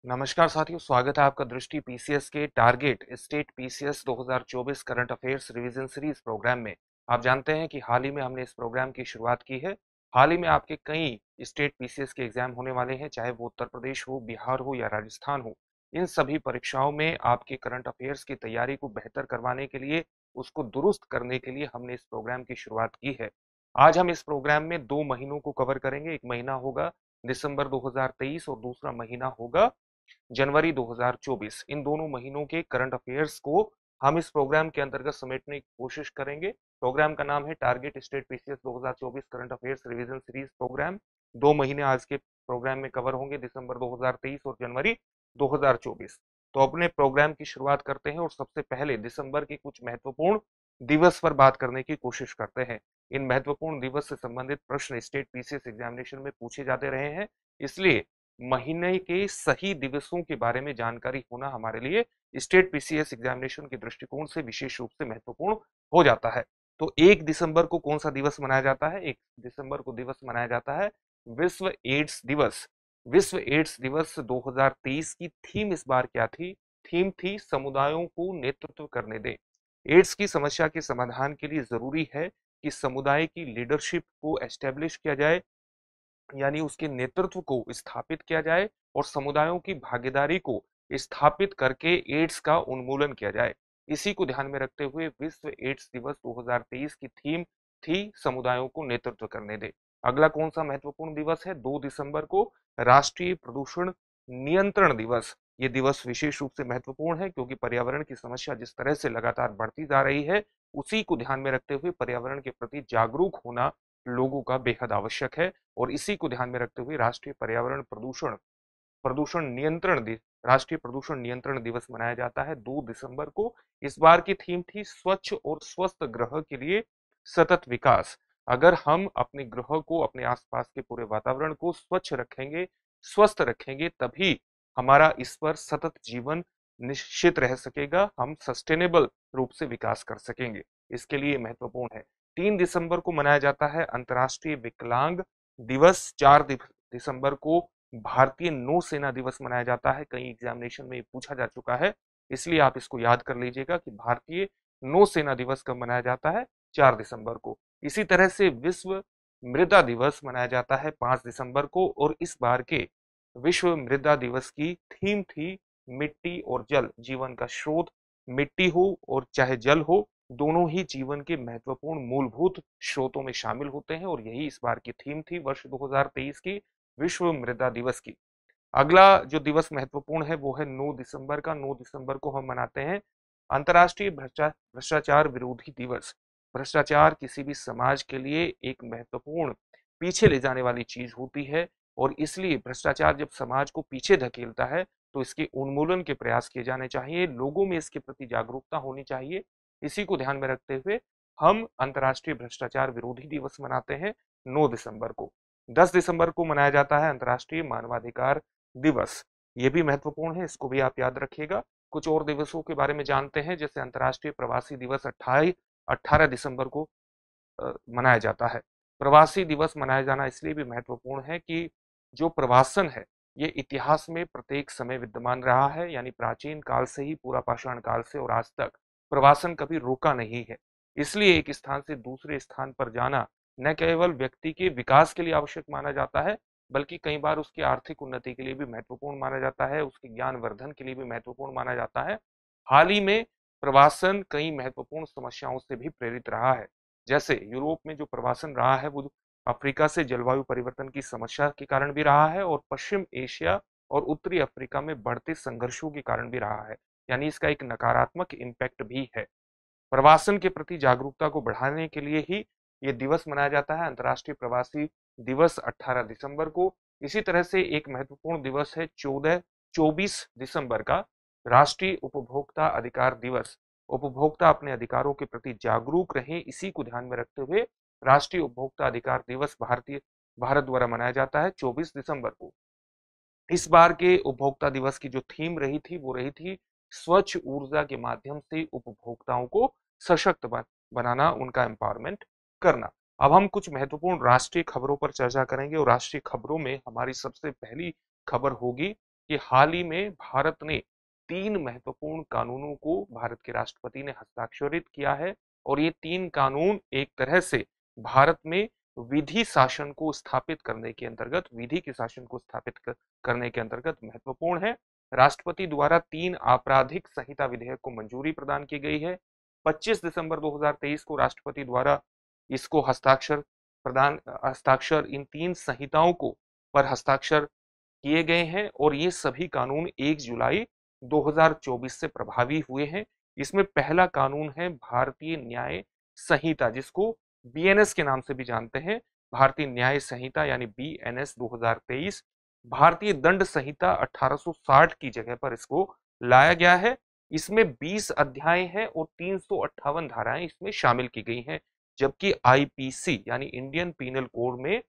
नमस्कार साथियों, स्वागत है आपका दृष्टि पीसीएस के target state PCS 2024 current affairs revision series program में। आप जानते हैं कि हाल ही में हमने इस प्रोग्राम की शुरुआत की है। हाल ही में आपके कई स्टेट पीसीएस के एग्जाम होने वाले हैं, चाहे वो उत्तर प्रदेश हो, बिहार हो या राजस्थान हो। इन सभी परीक्षाओं में आपके करंट अफेयर्स की तैयारी को बेहतर करवाने के लिए, उसको दुरुस्त करने के लिए हमने इस प्रोग्राम की शुरुआत की है। आज हम इस प्रोग्राम में 2 महीनों को कवर करेंगे। एक महीना होगा दिसंबर 2023 और दूसरा महीना होगा जनवरी 2024। इन दोनों महीनों के करंट अफेयर्स को हम इस प्रोग्राम के अंतर्गत समेटने की कोशिश करेंगे। प्रोग्राम का नाम है target state PCS 2024 current affairs revision series program. 2 महीने आज के प्रोग्राम में कवर होंगे, दिसंबर 2023 और जनवरी 2024। तो अपने प्रोग्राम की शुरुआत करते हैं और सबसे पहले दिसंबर के कुछ महत्वपूर्ण दिवस पर बात करने की कोशिश करते हैं। इन महत्वपूर्ण दिवस से संबंधित प्रश्न स्टेट पीसीएस एग्जामिनेशन में पूछे जाते रहे हैं, इसलिए महीने के सही दिवसों के बारे में जानकारी होना हमारे लिए स्टेट पीसीएस एग्जामिनेशन के दृष्टिकोण से विशेष रूप से महत्वपूर्ण हो जाता है। तो 1 दिसंबर को कौन सा दिवस मनाया जाता है? 1 दिसंबर को दिवस मनाया जाता है विश्व एड्स दिवस। विश्व एड्स दिवस 2023 की थीम इस बार क्या थी? थीम थी समुदायों को नेतृत्व करने दें। एड्स की समस्या के समाधान के लिए जरूरी है कि समुदाय की लीडरशिप को एस्टेब्लिश किया जाए, यानी उसके नेतृत्व को स्थापित किया जाए और समुदायों की भागीदारी को स्थापित करके एड्स का उन्मूलन किया जाए। इसी को ध्यान में रखते हुए विश्व एड्स दिवस 2023 की थीम थी समुदायों को नेतृत्व करने दे। अगला कौन सा महत्वपूर्ण दिवस है? 2 दिसंबर को राष्ट्रीय प्रदूषण नियंत्रण दिवस। ये दिवस विशेष रूप से महत्वपूर्ण है क्योंकि पर्यावरण की समस्या जिस तरह से लगातार बढ़ती जा रही है, उसी को ध्यान में रखते हुए पर्यावरण के प्रति जागरूक होना लोगों का बेहद आवश्यक है। और इसी को ध्यान में रखते हुए राष्ट्रीय पर्यावरण प्रदूषण प्रदूषण नियंत्रण दिवस राष्ट्रीय प्रदूषण नियंत्रण दिवस मनाया जाता है 2 दिसंबर को। इस बार की थीम थी स्वच्छ और स्वस्थ ग्रह के लिए सतत विकास। अगर हम अपने ग्रह को, अपने आसपास के पूरे वातावरण को स्वच्छ रखेंगे, स्वस्थ रखेंगे, तभी हमारा इस पर सतत जीवन निश्चित रह सकेगा, हम सस्टेनेबल रूप से विकास कर सकेंगे। इसके लिए महत्वपूर्ण है। 3 दिसंबर को मनाया जाता है अंतर्राष्ट्रीय विकलांग दिवस। 4 दिसंबर को भारतीय नौसेना दिवस मनाया जाता है। कई एग्जामिनेशन में पूछा जा चुका है, इसलिए आप इसको याद कर लीजिएगा कि भारतीय नौसेना दिवस कब मनाया जाता है? 4 दिसंबर को। इसी तरह से विश्व मृदा दिवस मनाया जाता है 5 दिसंबर को। और इस बार के विश्व मृदा दिवस की थीम थी मिट्टी और जल, जीवन का स्रोत। मिट्टी हो और चाहे जल हो, दोनों ही जीवन के महत्वपूर्ण मूलभूत स्रोतों में शामिल होते हैं और यही इस बार की थीम थी वर्ष 2023 की विश्व मृदा दिवस की। अगला जो दिवस महत्वपूर्ण है वो है 9 दिसंबर का। 9 दिसंबर को हम मनाते हैं अंतर्राष्ट्रीय भ्रष्टाचार विरोधी दिवस। भ्रष्टाचार किसी भी समाज के लिए एक महत्वपूर्ण पीछे ले जाने वाली चीज होती है और इसलिए भ्रष्टाचार जब समाज को पीछे धकेलता है तो इसके उन्मूलन के प्रयास किए जाने चाहिए, लोगों में इसके प्रति जागरूकता होनी चाहिए। इसी को ध्यान में रखते हुए हम अंतर्राष्ट्रीय भ्रष्टाचार विरोधी दिवस मनाते हैं 9 दिसंबर को। 10 दिसंबर को मनाया जाता है अंतर्राष्ट्रीय मानवाधिकार दिवस। ये भी महत्वपूर्ण है, इसको भी आप याद रखिएगा। कुछ और दिवसों के बारे में जानते हैं, जैसे अंतर्राष्ट्रीय प्रवासी दिवस 18 दिसंबर को मनाया जाता है। प्रवासी दिवस मनाया जाना इसलिए भी महत्वपूर्ण है कि जो प्रवासन है, ये इतिहास में प्रत्येक समय विद्यमान रहा है, यानी प्राचीन काल से ही, पूरा पाषाण काल से और आज तक प्रवासन कभी रुका नहीं है। इसलिए एक स्थान से दूसरे स्थान पर जाना न केवल व्यक्ति के विकास के लिए आवश्यक माना जाता है, बल्कि कई बार उसकी आर्थिक उन्नति के लिए भी महत्वपूर्ण माना जाता है, उसके ज्ञान वर्धन के लिए भी महत्वपूर्ण माना जाता है। हाल ही में प्रवासन कई महत्वपूर्ण समस्याओं से भी प्रेरित रहा है। जैसे यूरोप में जो प्रवासन रहा है वो अफ्रीका से जलवायु परिवर्तन की समस्या के कारण भी रहा है और पश्चिम एशिया और उत्तरी अफ्रीका में बढ़ते संघर्षों के कारण भी रहा है, यानी इसका एक नकारात्मक इम्पैक्ट भी है। प्रवासन के प्रति जागरूकता को बढ़ाने के लिए ही ये दिवस मनाया जाता है, अंतर्राष्ट्रीय प्रवासी दिवस 18 दिसंबर को। इसी तरह से एक महत्वपूर्ण दिवस है 24 दिसंबर का, राष्ट्रीय उपभोक्ता अधिकार दिवस। उपभोक्ता अपने अधिकारों के प्रति जागरूक रहें, इसी को ध्यान में रखते हुए राष्ट्रीय उपभोक्ता अधिकार दिवस भारत द्वारा मनाया जाता है 24 दिसंबर को। इस बार के उपभोक्ता दिवस की जो थीम रही थी वो रही थी स्वच्छ ऊर्जा के माध्यम से उपभोक्ताओं को सशक्त बनाना, उनका एम्पावरमेंट करना। अब हम कुछ महत्वपूर्ण राष्ट्रीय खबरों पर चर्चा करेंगे और राष्ट्रीय खबरों में हमारी सबसे पहली खबर होगी कि हाल ही में भारत ने 3 महत्वपूर्ण कानूनों को भारत के राष्ट्रपति ने हस्ताक्षरित किया है और ये 3 कानून एक तरह से भारत में विधि शासन को स्थापित करने के अंतर्गत विधि के शासन को स्थापित करने के अंतर्गत महत्वपूर्ण है। राष्ट्रपति द्वारा 3 आपराधिक संहिता विधेयक को मंजूरी प्रदान की गई है। 25 दिसंबर 2023 को राष्ट्रपति द्वारा इसको हस्ताक्षर इन 3 संहिताओं को पर हस्ताक्षर किए गए हैं और ये सभी कानून 1 जुलाई 2024 से प्रभावी हुए हैं। इसमें पहला कानून है भारतीय न्याय संहिता, जिसको बीएनएस के नाम से भी जानते हैं, भारतीय न्याय संहिता यानी बीएनएस 2023। भारतीय दंड संहिता 1860 की जगह पर इसको लाया गया है। इसमें 20 अध्याय हैं और 358 धाराएं इसमें शामिल की गई हैं, जबकि आईपीसी यानी इंडियन पीनल कोड में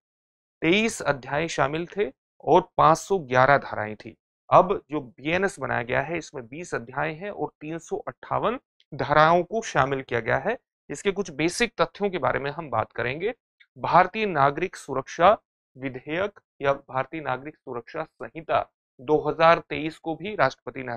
23 अध्याय शामिल थे और 511 धाराएं थी। अब जो बीएनएस बनाया गया है इसमें 20 अध्याय हैं और 358 धाराओं को शामिल किया गया है। इसके कुछ बेसिक तथ्यों के बारे में हम बात करेंगे। भारतीय नागरिक सुरक्षा विधेयक या भारतीय नागरिक सुरक्षा संहिता 2023 को भी राष्ट्रपति ने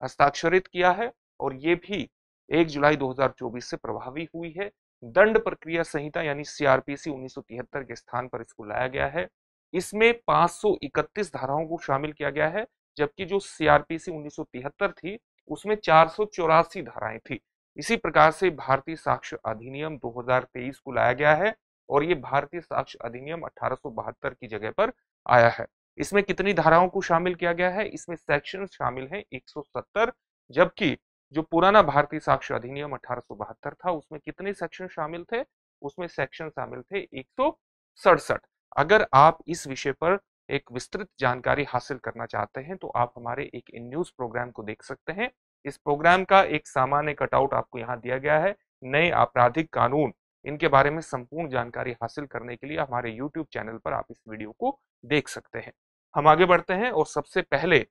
हस्ताक्षरित किया है और ये भी 1 जुलाई 2024 से प्रभावी हुई है। दंड प्रक्रिया संहिता यानी सीआरपीसी 1973 के स्थान पर इसको लाया गया है। इसमें 531 धाराओं को शामिल किया गया है, जबकि जो सीआरपीसी 1973 थी उसमें 484 धाराएं थी। इसी प्रकार से भारतीय साक्ष्य अधिनियम 2023 को लाया गया है और ये भारतीय साक्ष्य अधिनियम 1872 की जगह पर आया है। इसमें कितनी धाराओं को शामिल किया गया है? इसमें सेक्शन शामिल है 170, जबकि जो पुराना भारतीय साक्ष्य अधिनियम 1872 था उसमें कितने सेक्शन शामिल थे? उसमें सेक्शन शामिल थे 167। अगर आप इस विषय पर एक विस्तृत जानकारी हासिल करना चाहते हैं तो आप हमारे एक इन न्यूज प्रोग्राम को देख सकते हैं। इस प्रोग्राम का एक सामान्य कटआउट आपको यहाँ दिया गया है। नए आपराधिक कानून, इनके बारे में संपूर्ण जानकारी हासिल करने के लिए हमारे YouTube चैनल पर आप इस वीडियो को देख सकते हैं। हम आगे बढ़ते हैं और सबसे पहले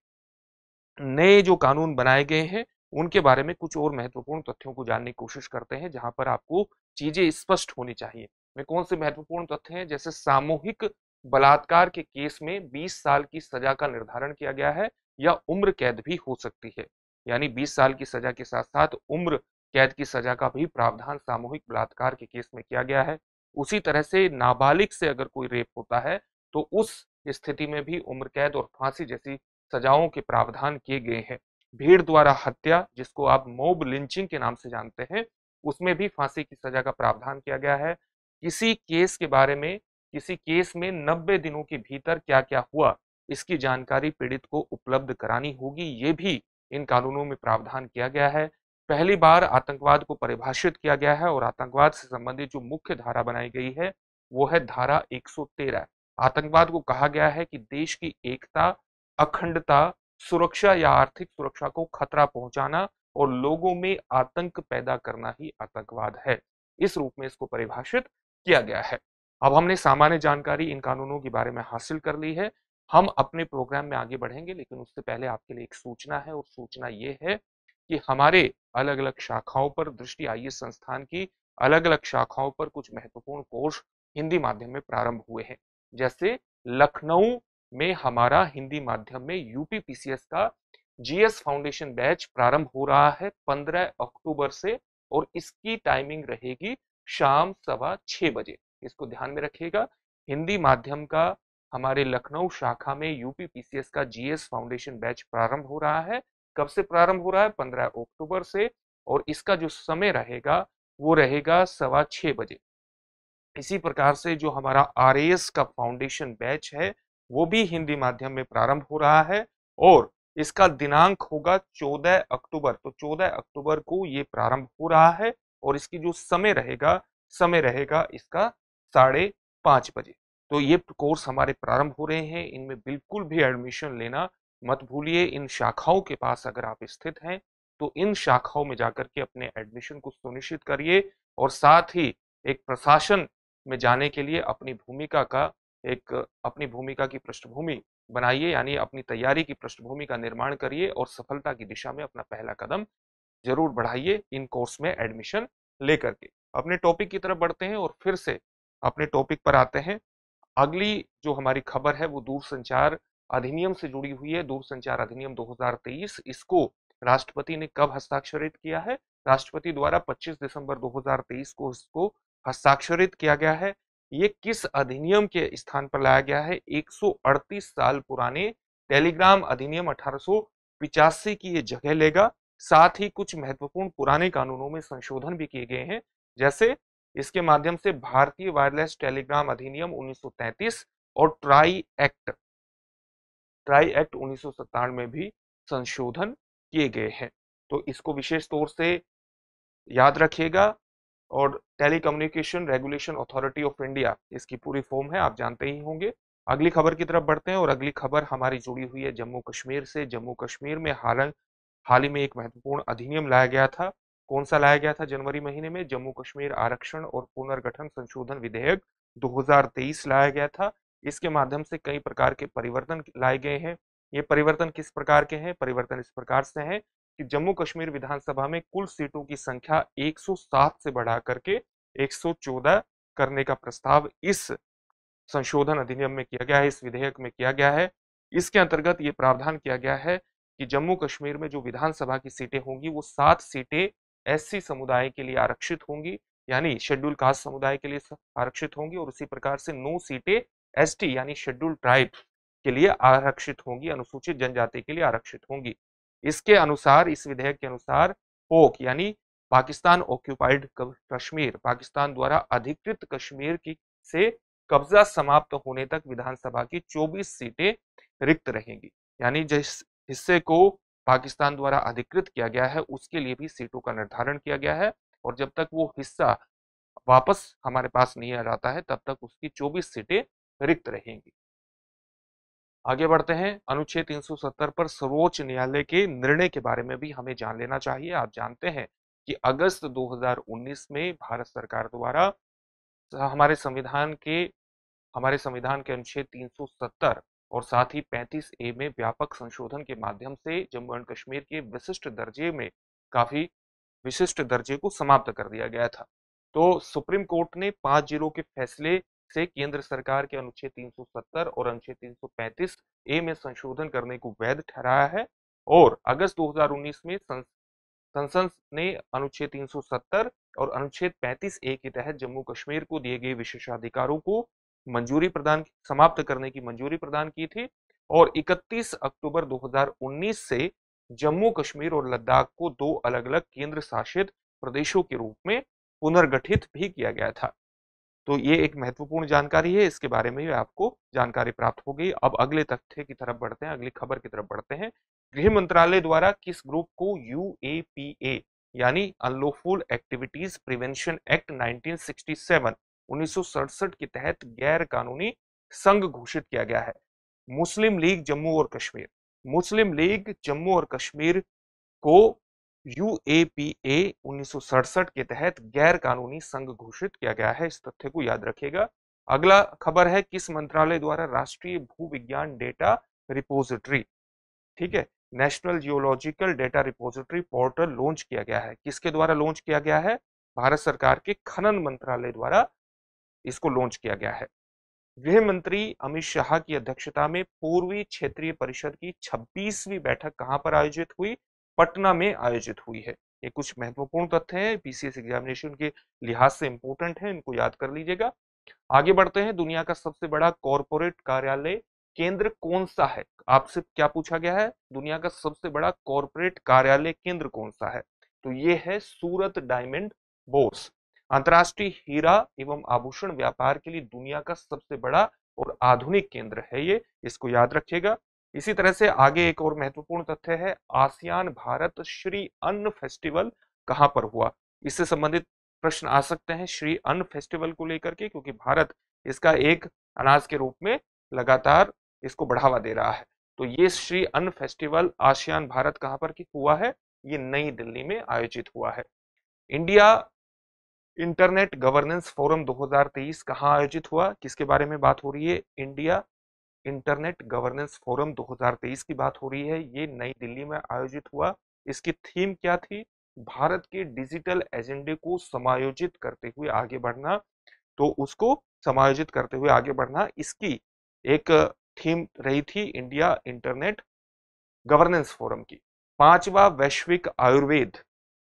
नए जो कानून बनाए गए हैं उनके बारे में कुछ और महत्वपूर्ण तथ्यों को जानने की कोशिश करते हैं, जहां पर आपको चीजें स्पष्ट होनी चाहिए। में कौन से महत्वपूर्ण तथ्य हैं? जैसे सामूहिक बलात्कार के केस में 20 साल की सजा का निर्धारण किया गया है या उम्र कैद भी हो सकती है, यानी 20 साल की सजा के साथ साथ उम्र कैद की सजा का भी प्रावधान सामूहिक बलात्कार के केस में किया गया है। उसी तरह से नाबालिग से अगर कोई रेप होता है तो उस स्थिति में भी उम्र कैद और फांसी जैसी सजाओं के प्रावधान किए गए हैं। भीड़ द्वारा हत्या, जिसको आप मॉब लिंचिंग के नाम से जानते हैं, उसमें भी फांसी की सजा का प्रावधान किया गया है। किसी केस के बारे में, किसी केस में 90 दिनों के भीतर क्या क्या हुआ इसकी जानकारी पीड़ित को उपलब्ध करानी होगी, ये भी इन कानूनों में प्रावधान किया गया है। पहली बार आतंकवाद को परिभाषित किया गया है और आतंकवाद से संबंधित जो मुख्य धारा बनाई गई है वो है धारा 113। आतंकवाद को कहा गया है कि देश की एकता, अखंडता, सुरक्षा या आर्थिक सुरक्षा को खतरा पहुंचाना और लोगों में आतंक पैदा करना ही आतंकवाद है। इस रूप में इसको परिभाषित किया गया है। अब हमने सामान्य जानकारी इन कानूनों के बारे में हासिल कर ली है। हम अपने प्रोग्राम में आगे बढ़ेंगे, लेकिन उससे पहले आपके लिए एक सूचना है और सूचना ये है कि हमारे अलग अलग शाखाओं पर, दृष्टि आईएएस संस्थान की अलग अलग शाखाओं पर कुछ महत्वपूर्ण कोर्स हिंदी माध्यम में प्रारंभ हुए हैं। जैसे लखनऊ में हमारा हिंदी माध्यम में यूपी पीसीएस का जीएस फाउंडेशन बैच प्रारंभ हो रहा है 15 अक्टूबर से और इसकी टाइमिंग रहेगी शाम 6:15 बजे। इसको ध्यान में रखिएगा। हिंदी माध्यम का हमारे लखनऊ शाखा में यूपी पीसीएस का जीएस फाउंडेशन बैच प्रारंभ हो रहा है। कब से प्रारंभ हो रहा है? 15 अक्टूबर से, और इसका जो समय रहेगा वो रहेगा 6:15 बजे। इसी प्रकार से जो हमारा आरएएस का फाउंडेशन बैच है वो भी हिंदी माध्यम में प्रारंभ हो रहा है और इसका दिनांक होगा 14 अक्टूबर। तो 14 अक्टूबर को ये प्रारंभ हो रहा है और इसकी जो समय रहेगा इसका 5:30 बजे। तो ये कोर्स हमारे प्रारंभ हो रहे हैं, इनमें बिल्कुल भी एडमिशन लेना मत भूलिए। इन शाखाओं के पास अगर आप स्थित हैं तो इन शाखाओं में जाकर के अपने एडमिशन को सुनिश्चित करिए और साथ ही एक प्रशासन में जाने के लिए अपनी भूमिका की पृष्ठभूमि बनाइए, यानी अपनी तैयारी की पृष्ठभूमि का निर्माण करिए और सफलता की दिशा में अपना पहला कदम जरूर बढ़ाइए इन कोर्स में एडमिशन लेकर के। अपने टॉपिक की तरफ बढ़ते हैं और फिर से अपने टॉपिक पर आते हैं। अगली जो हमारी खबर है वो दूरसंचार अधिनियम से जुड़ी हुई है, दूरसंचार अधिनियम 2023। इसको राष्ट्रपति ने कब हस्ताक्षरित किया है? राष्ट्रपति द्वारा 25 दिसंबर 2023 को इसको हस्ताक्षरित किया गया है। ये किस अधिनियम के स्थान पर लाया गया है? 138 साल पुराने टेलीग्राम अधिनियम 1885 की ये जगह लेगा। साथ ही कुछ महत्वपूर्ण पुराने कानूनों में संशोधन भी किए गए हैं, जैसे इसके माध्यम से भारतीय वायरलेस टेलीग्राम अधिनियम 1933 और ट्राई एक्ट 1997 में भी संशोधन किए गए हैं। तो इसको विशेष तौर से याद रखिएगा। और telecommunication regulation authority of India इसकी पूरी फॉर्म है, आप जानते ही होंगे। अगली खबर की तरफ बढ़ते हैं और अगली खबर हमारी जुड़ी हुई है जम्मू कश्मीर से। जम्मू कश्मीर में हाल ही में एक महत्वपूर्ण अधिनियम लाया गया था। कौन सा लाया गया था? जनवरी महीने में जम्मू कश्मीर आरक्षण और पुनर्गठन संशोधन विधेयक 2023 लाया गया था। इसके माध्यम से कई प्रकार के परिवर्तन लाए गए हैं। ये परिवर्तन किस प्रकार के हैं? परिवर्तन इस प्रकार से हैं कि जम्मू कश्मीर विधानसभा में कुल सीटों की संख्या 107 से बढ़ा करके 114 करने का प्रस्ताव इस संशोधन अधिनियम में किया गया है, इस विधेयक में किया गया है। इसके अंतर्गत ये प्रावधान किया गया है कि जम्मू कश्मीर में जो विधानसभा की सीटें होंगी वो 7 सीटें एससी समुदाय के लिए आरक्षित होंगी, यानी शेड्यूल कास्ट समुदाय के लिए आरक्षित होंगी, और उसी प्रकार से 9 सीटें एसटी यानी शेड्यूल ट्राइब के लिए आरक्षित होंगी, अनुसूचित जनजाति के लिए आरक्षित होंगी। इसके अनुसार, इस विधेयक के अनुसार पोक यानी पाकिस्तान ऑक्यूपाइड कश्मीर, पाकिस्तान द्वारा अधिकृत कश्मीर की से कब्जा समाप्त होने तक विधानसभा की 24 सीटें रिक्त रहेंगी। यानी जिस हिस्से को पाकिस्तान द्वारा अधिकृत किया गया है उसके लिए भी सीटों का निर्धारण किया गया है, और जब तक वो हिस्सा वापस हमारे पास नहीं आ जाता है तब तक उसकी 24 सीटें रिक्त रहेंगी। आगे बढ़ते हैं। अनुच्छेद 370 पर सर्वोच्च न्यायालय के निर्णय के बारे में भी हमें जान लेना चाहिए। आप जानते हैं कि अगस्त 2019 में भारत सरकार द्वारा हमारे संविधान के अनुच्छेद 370 और साथ ही 35A में व्यापक संशोधन के माध्यम से जम्मू एंड कश्मीर के काफी विशिष्ट दर्जे को समाप्त कर दिया गया था। तो सुप्रीम कोर्ट ने 5-0 के फैसले से केंद्र सरकार के अनुच्छेद 370 और अनुच्छेद 335A में संशोधन करने को वैध ठहराया है, और अगस्त 2019 में संसद ने अनुच्छेद 370 और अनुच्छेद 35A के तहत जम्मू कश्मीर को दिए गए विशेषाधिकारों को समाप्त करने की मंजूरी प्रदान की थी, और 31 अक्टूबर 2019 से जम्मू कश्मीर और लद्दाख को 2 अलग-अलग केंद्र शासित प्रदेशों के रूप में पुनर्गठित भी किया गया था। तो ये एक महत्वपूर्ण जानकारी है, इसके बारे में भी आपको जानकारी प्राप्त हो गई। अब अगले तथ्य की तरफ बढ़ते हैं, अगली खबर की तरफ बढ़ते हैं। गृह मंत्रालय द्वारा किस ग्रुप को यूएपीए यानी अनलॉफुल एक्टिविटीज प्रिवेंशन एक्ट 1967 के तहत गैर कानूनी संघ घोषित किया गया है? मुस्लिम लीग जम्मू और कश्मीर। मुस्लिम लीग जम्मू और कश्मीर को यूएपीए 1967 के तहत गैर कानूनी संघ घोषित किया गया है, इस तथ्य को याद रखिएगा। अगला खबर है, किस मंत्रालय द्वारा राष्ट्रीय भूविज्ञान डेटा रिपोजिटरी, ठीक है, national geological data repository portal launch किया गया है? किसके द्वारा लॉन्च किया गया है? भारत सरकार के खनन मंत्रालय द्वारा इसको लॉन्च किया गया है। गृह मंत्री अमित शाह की अध्यक्षता में पूर्वी क्षेत्रीय परिषद की 26वीं बैठक कहां पर आयोजित हुई? पटना में आयोजित हुई है। ये कुछ महत्वपूर्ण तथ्य हैं, पीसीएस एग्जामिनेशन के लिहाज से इंपॉर्टेंट है, इनको याद कर लीजिएगा। आगे बढ़ते हैं। दुनिया का सबसे बड़ा कॉरपोरेट कार्यालय केंद्र कौन सा है? आपसे क्या पूछा गया है? दुनिया का सबसे बड़ा कॉरपोरेट कार्यालय केंद्र कौन सा है? तो ये है सूरत डायमंड बोर्स। अंतर्राष्ट्रीय हीरा एवं आभूषण व्यापार के लिए दुनिया का सबसे बड़ा और आधुनिक केंद्र है ये, इसको याद रखिएगा। इसी तरह से आगे एक और महत्वपूर्ण तथ्य है, आसियान भारत श्री अन्न फेस्टिवल कहां पर हुआ? इससे संबंधित प्रश्न आ सकते हैं श्री अन्न फेस्टिवल को लेकर के, क्योंकि भारत इसका एक अनाज के रूप में लगातार इसको बढ़ावा दे रहा है। तो ये श्री अन्न फेस्टिवल आसियान भारत कहां पर हुआ है? ये नई दिल्ली में आयोजित हुआ है। इंडिया इंटरनेट गवर्नेंस फोरम 2023 कहां आयोजित हुआ? किसके बारे में बात हो रही है? इंडिया इंटरनेट गवर्नेंस फोरम 2023 की बात हो रही है। ये नई दिल्ली में आयोजित हुआ। इसकी थीम क्या थी? भारत के डिजिटल एजेंडे को समायोजित करते हुए आगे बढ़ना। तो उसको समायोजित करते हुए आगे बढ़ना, इसकी एक थीम रही थी इंडिया इंटरनेट गवर्नेंस फोरम की। पांचवा वैश्विक आयुर्वेद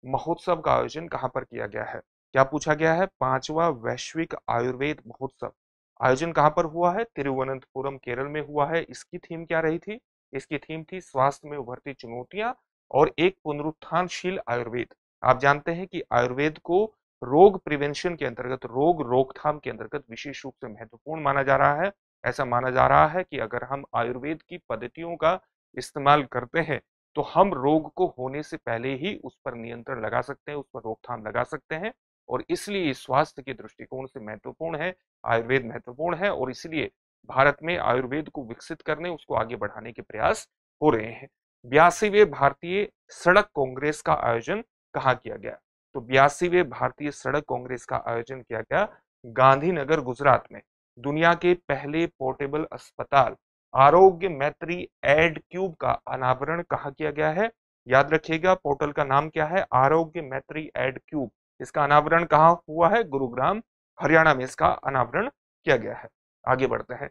महोत्सव का आयोजन कहां पर किया गया है? क्या पूछा गया है? पांचवा वैश्विक आयुर्वेद महोत्सव आयोजन कहां पर हुआ है? तिरुवनंतपुरम केरल में हुआ है। इसकी थीम क्या रही थी? इसकी थीम थी स्वास्थ्य में उभरती चुनौतियां और एक पुनरुत्थानशील आयुर्वेद। आप जानते हैं कि आयुर्वेद को रोग प्रिवेंशन के अंतर्गत, रोग रोकथाम के अंतर्गत विशेष रूप से महत्वपूर्ण माना जा रहा है। ऐसा माना जा रहा है कि अगर हम आयुर्वेद की पद्धतियों का इस्तेमाल करते हैं तो हम रोग को होने से पहले ही उस पर नियंत्रण लगा सकते हैं, उस पर रोकथाम लगा सकते हैं। और इसलिए स्वास्थ्य के दृष्टिकोण से महत्वपूर्ण है, आयुर्वेद महत्वपूर्ण है, और इसलिए भारत में आयुर्वेद को विकसित करने, उसको आगे बढ़ाने के प्रयास हो रहे हैं। 82वें भारतीय सड़क कांग्रेस का आयोजन कहाँ किया गया? तो 82वें भारतीय सड़क कांग्रेस का आयोजन किया गया गांधीनगर, गुजरात में। दुनिया के पहले पोर्टेबल अस्पताल आरोग्य मैत्री एड क्यूब का अनावरण कहाँ किया गया है? याद रखिएगा, पोर्टल का नाम क्या है? आरोग्य मैत्री एड क्यूब। इसका अनावरण कहाँ हुआ है? गुरुग्राम, हरियाणा में इसका अनावरण किया गया है। आगे बढ़ते हैं।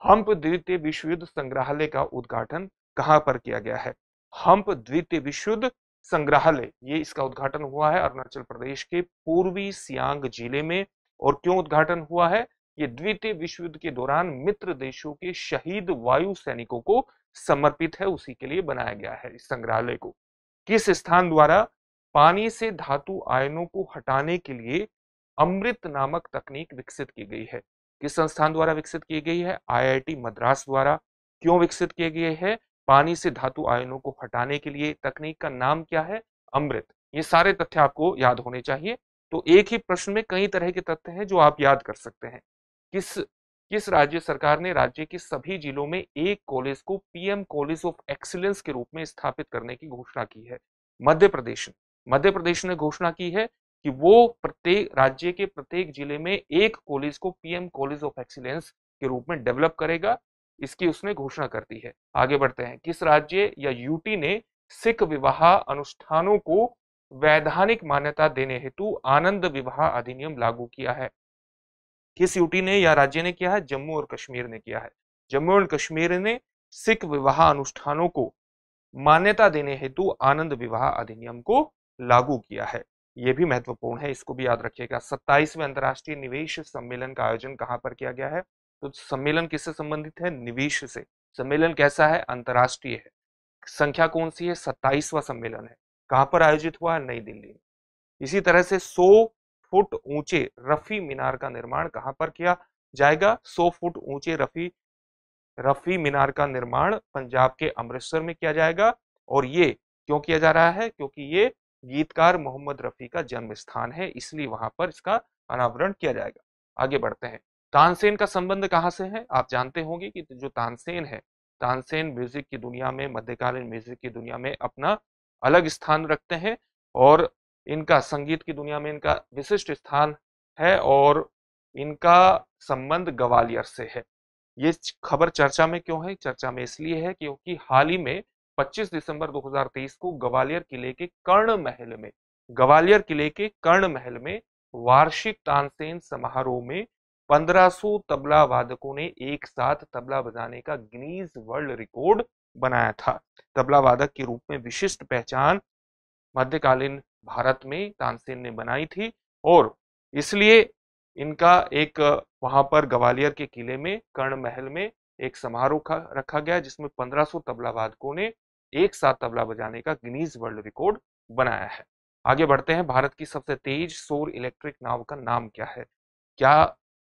हम्प द्वितीय विश्व युद्ध संग्रहालय का उद्घाटन कहां पर किया गया है? हम्प द्वितीय विश्व युद्ध संग्रहालय, ये इसका उद्घाटन हुआ है अरुणाचल प्रदेश के पूर्वी सियांग जिले में। और क्यों उद्घाटन हुआ है? ये द्वितीय विश्व युद्ध के दौरान मित्र देशों के शहीद वायु सैनिकों को समर्पित है, उसी के लिए बनाया गया है इस संग्रहालय को। किस स्थान द्वारा पानी से धातु आयनों को हटाने के लिए अमृत नामक तकनीक विकसित की गई है? किस संस्थान द्वारा विकसित की गई है? आईआईटी मद्रास द्वारा। क्यों विकसित किए गए हैं? पानी से धातु आयनों को हटाने के लिए। तकनीक का नाम क्या है? अमृत। ये सारे तथ्य आपको याद होने चाहिए। तो एक ही प्रश्न में कई तरह के तथ्य हैं जो आप याद कर सकते हैं। किस किस राज्य सरकार ने राज्य के सभी जिलों में एक कॉलेज को पीएम कॉलेज ऑफ एक्सीलेंस के रूप में स्थापित करने की घोषणा की है? मध्य प्रदेश। मध्य प्रदेश ने घोषणा की है कि वो प्रत्येक राज्य के प्रत्येक जिले में एक कॉलेज को पीएम कॉलेज ऑफ एक्सीलेंस के रूप में डेवलप करेगा, इसकी उसने घोषणा कर दी है। आगे बढ़ते हैं। किस राज्य या यूटी ने सिख विवाह अनुष्ठानों को वैधानिक मान्यता देने हेतु आनंद विवाह अधिनियम लागू किया है? किस यूटी ने या राज्य ने किया है? जम्मू और कश्मीर ने किया है। जम्मू और कश्मीर ने सिख विवाह अनुष्ठानों को मान्यता देने हेतु आनंद विवाह अधिनियम को लागू किया है। यह भी महत्वपूर्ण है, इसको भी याद रखिएगा। 27वें अंतर्राष्ट्रीय निवेश सम्मेलन का आयोजन कहां पर किया गया है? तो सम्मेलन किससे संबंधित है? निवेश से। सम्मेलन कैसा है? अंतर्राष्ट्रीय है। संख्या कौन सी है? 27वां सम्मेलन है। कहां पर आयोजित हुआ है? नई दिल्ली में। इसी तरह से 100 फुट ऊंचे रफी मीनार का निर्माण कहां पर किया जाएगा? 100 फुट ऊंचे रफी रफी मीनार का निर्माण पंजाब के अमृतसर में किया जाएगा। और ये क्यों किया जा रहा है? क्योंकि ये गीतकार मोहम्मद रफी का जन्म स्थान है, इसलिए वहां पर इसका अनावरण किया जाएगा। आगे बढ़ते हैं। तानसेन का संबंध कहां से है? आप जानते होंगे कि जो तानसेन है, तानसेन म्यूजिक की दुनिया में, मध्यकालीन म्यूजिक की दुनिया में अपना अलग स्थान रखते हैं, और इनका संगीत की दुनिया में इनका विशिष्ट स्थान है, और इनका संबंध ग्वालियर से है। ये खबर चर्चा में क्यों है? चर्चा में इसलिए है क्योंकि हाल ही में 25 दिसंबर 2023 को ग्वालियर किले के कर्ण महल में वार्षिक तानसेन समारोह में 1500 तबला वादकों ने एक साथ तबला बजाने का गिनीज वर्ल्ड रिकॉर्ड बनाया था। तबला वादक के रूप में विशिष्ट पहचान मध्यकालीन भारत में तानसेन ने बनाई थी, और इसलिए इनका एक वहां पर ग्वालियर के किले में कर्ण महल में एक समारोह रखा गया, जिसमें 1500 तबला वादकों ने एक साथ तबला बजाने का गिनीज वर्ल्ड रिकॉर्ड बनाया है। आगे बढ़ते हैं। भारत की सबसे तेज सौर इलेक्ट्रिक नाव का नाम क्या है? क्या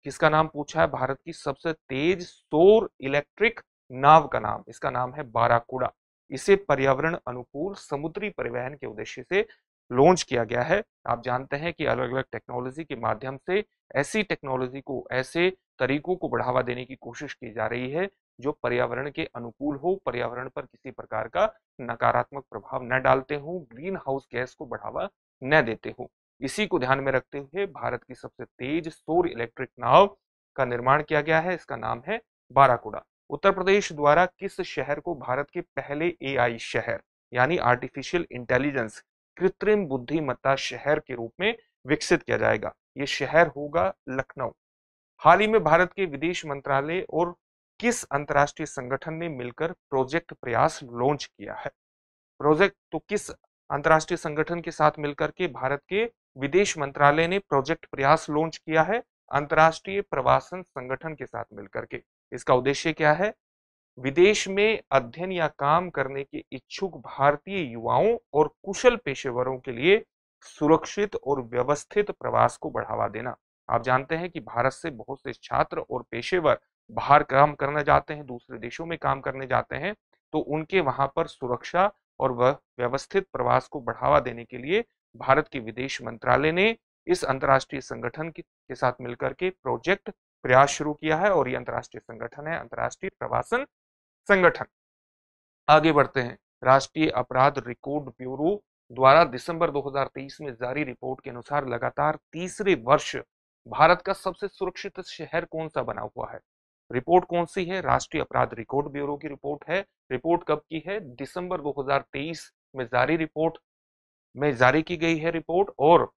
किसका नाम पूछा है? भारत की सबसे तेज सौर इलेक्ट्रिक नाव का नाम, इसका नाम है बाराकुड़ा। इसे पर्यावरण अनुकूल समुद्री परिवहन के उद्देश्य से लॉन्च किया गया है। आप जानते हैं कि अलग अलग टेक्नोलॉजी के माध्यम से ऐसी टेक्नोलॉजी को, ऐसे तरीकों को बढ़ावा देने की कोशिश की जा रही है जो पर्यावरण के अनुकूल हो, पर्यावरण पर किसी प्रकार का नकारात्मक प्रभाव न डालते हो, ग्रीन हाउस गैस को बढ़ावा न देते हो। इसी को ध्यान में रखते हुए भारत की सबसे तेज सौर इलेक्ट्रिक नाव का निर्माण किया गया है, इसका नाम है बाराकुड़ा। उत्तर प्रदेश द्वारा किस शहर को भारत के पहले एआई शहर, यानी आर्टिफिशियल इंटेलिजेंस, कृत्रिम बुद्धिमत्ता शहर के रूप में विकसित किया जाएगा? ये शहर होगा लखनऊ। हाल ही में भारत के विदेश मंत्रालय और किस अंतर्राष्ट्रीय संगठन ने मिलकर प्रोजेक्ट प्रयास लॉन्च किया है? प्रोजेक्ट तो किस अंतर्राष्ट्रीय संगठन के साथ मिलकर के भारत के विदेश मंत्रालय ने प्रोजेक्ट प्रयास लॉन्च किया है? अंतर्राष्ट्रीय प्रवासन संगठन के साथ मिलकर के। इसका उद्देश्य क्या है? विदेश में अध्ययन या काम करने के इच्छुक भारतीय युवाओं और कुशल पेशेवरों के लिए सुरक्षित और व्यवस्थित प्रवास को बढ़ावा देना। आप जानते हैं कि भारत से बहुत से छात्र और पेशेवर बाहर काम करने जाते हैं, दूसरे देशों में काम करने जाते हैं, तो उनके वहां पर सुरक्षा और वह व्यवस्थित प्रवास को बढ़ावा देने के लिए भारत के विदेश मंत्रालय ने इस अंतर्राष्ट्रीय संगठन के साथ मिलकर के प्रोजेक्ट प्रयास शुरू किया है और ये अंतर्राष्ट्रीय संगठन है अंतर्राष्ट्रीय प्रवासन संगठन। आगे बढ़ते हैं। राष्ट्रीय अपराध रिकॉर्ड ब्यूरो द्वारा दिसंबर 2023 में जारी रिपोर्ट के अनुसार लगातार तीसरे वर्ष भारत का सबसे सुरक्षित शहर कौन सा बना हुआ है? रिपोर्ट कौन सी है? राष्ट्रीय अपराध रिकॉर्ड ब्यूरो की रिपोर्ट है। रिपोर्ट कब की है? दिसंबर 2023 में जारी की गई है रिपोर्ट। और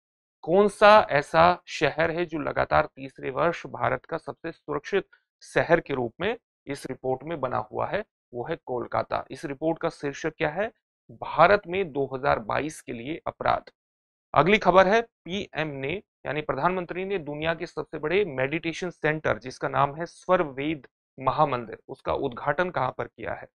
कौन सा ऐसा शहर है जो लगातार तीसरे वर्ष भारत का सबसे सुरक्षित शहर के रूप में इस रिपोर्ट में बना हुआ है? वो है कोलकाता। इस रिपोर्ट का शीर्षक क्या है? भारत में 2022 के लिए अपराध। अगली खबर है, पीएम ने यानी प्रधानमंत्री ने दुनिया के सबसे बड़े मेडिटेशन सेंटर जिसका नाम है स्वर्वेद महामंदिर, उसका उद्घाटन कहां पर किया है?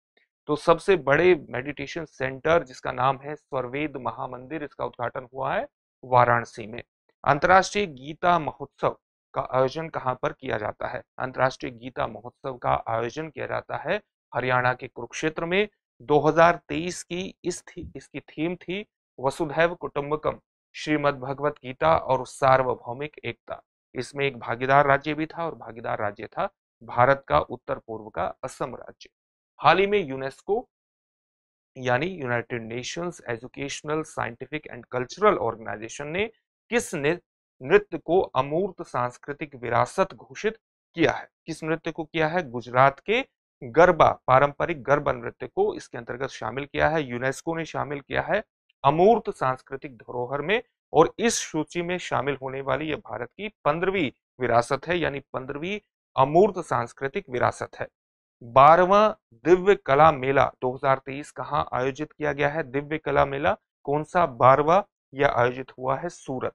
तो सबसे बड़े मेडिटेशन सेंटर जिसका नाम है स्वर्वेद महामंदिर, इसका उद्घाटन हुआ है वाराणसी में। अंतर्राष्ट्रीय गीता महोत्सव का आयोजन कहां पर किया जाता है? अंतर्राष्ट्रीय गीता महोत्सव का आयोजन किया जाता है हरियाणा के कुरुक्षेत्र में। 2023 की इसकी थीम थी वसुधैव कुटुंबकम, श्रीमद् भगवत गीता और सार्वभौमिक एकता। इसमें एक भागीदार राज्य भी था और भागीदार राज्य था भारत का उत्तर पूर्व का असम राज्य। हाल ही में यूनेस्को यानी United Nations Educational Scientific and Cultural Organization ने किस नृत्य को अमूर्त सांस्कृतिक विरासत घोषित किया है? किस नृत्य को किया है? गुजरात के गरबा, पारंपरिक गरबा नृत्य को इसके अंतर्गत शामिल किया है। यूनेस्को ने शामिल किया है अमूर्त सांस्कृतिक धरोहर में। और इस सूची में शामिल होने वाली यह भारत की 15वीं विरासत है, यानी 15वीं अमूर्त सांस्कृतिक विरासत है। 12वां दिव्य कला मेला 2023 कहां आयोजित किया गया है? दिव्य कला मेला कौन सा 12वां? यह आयोजित हुआ है सूरत।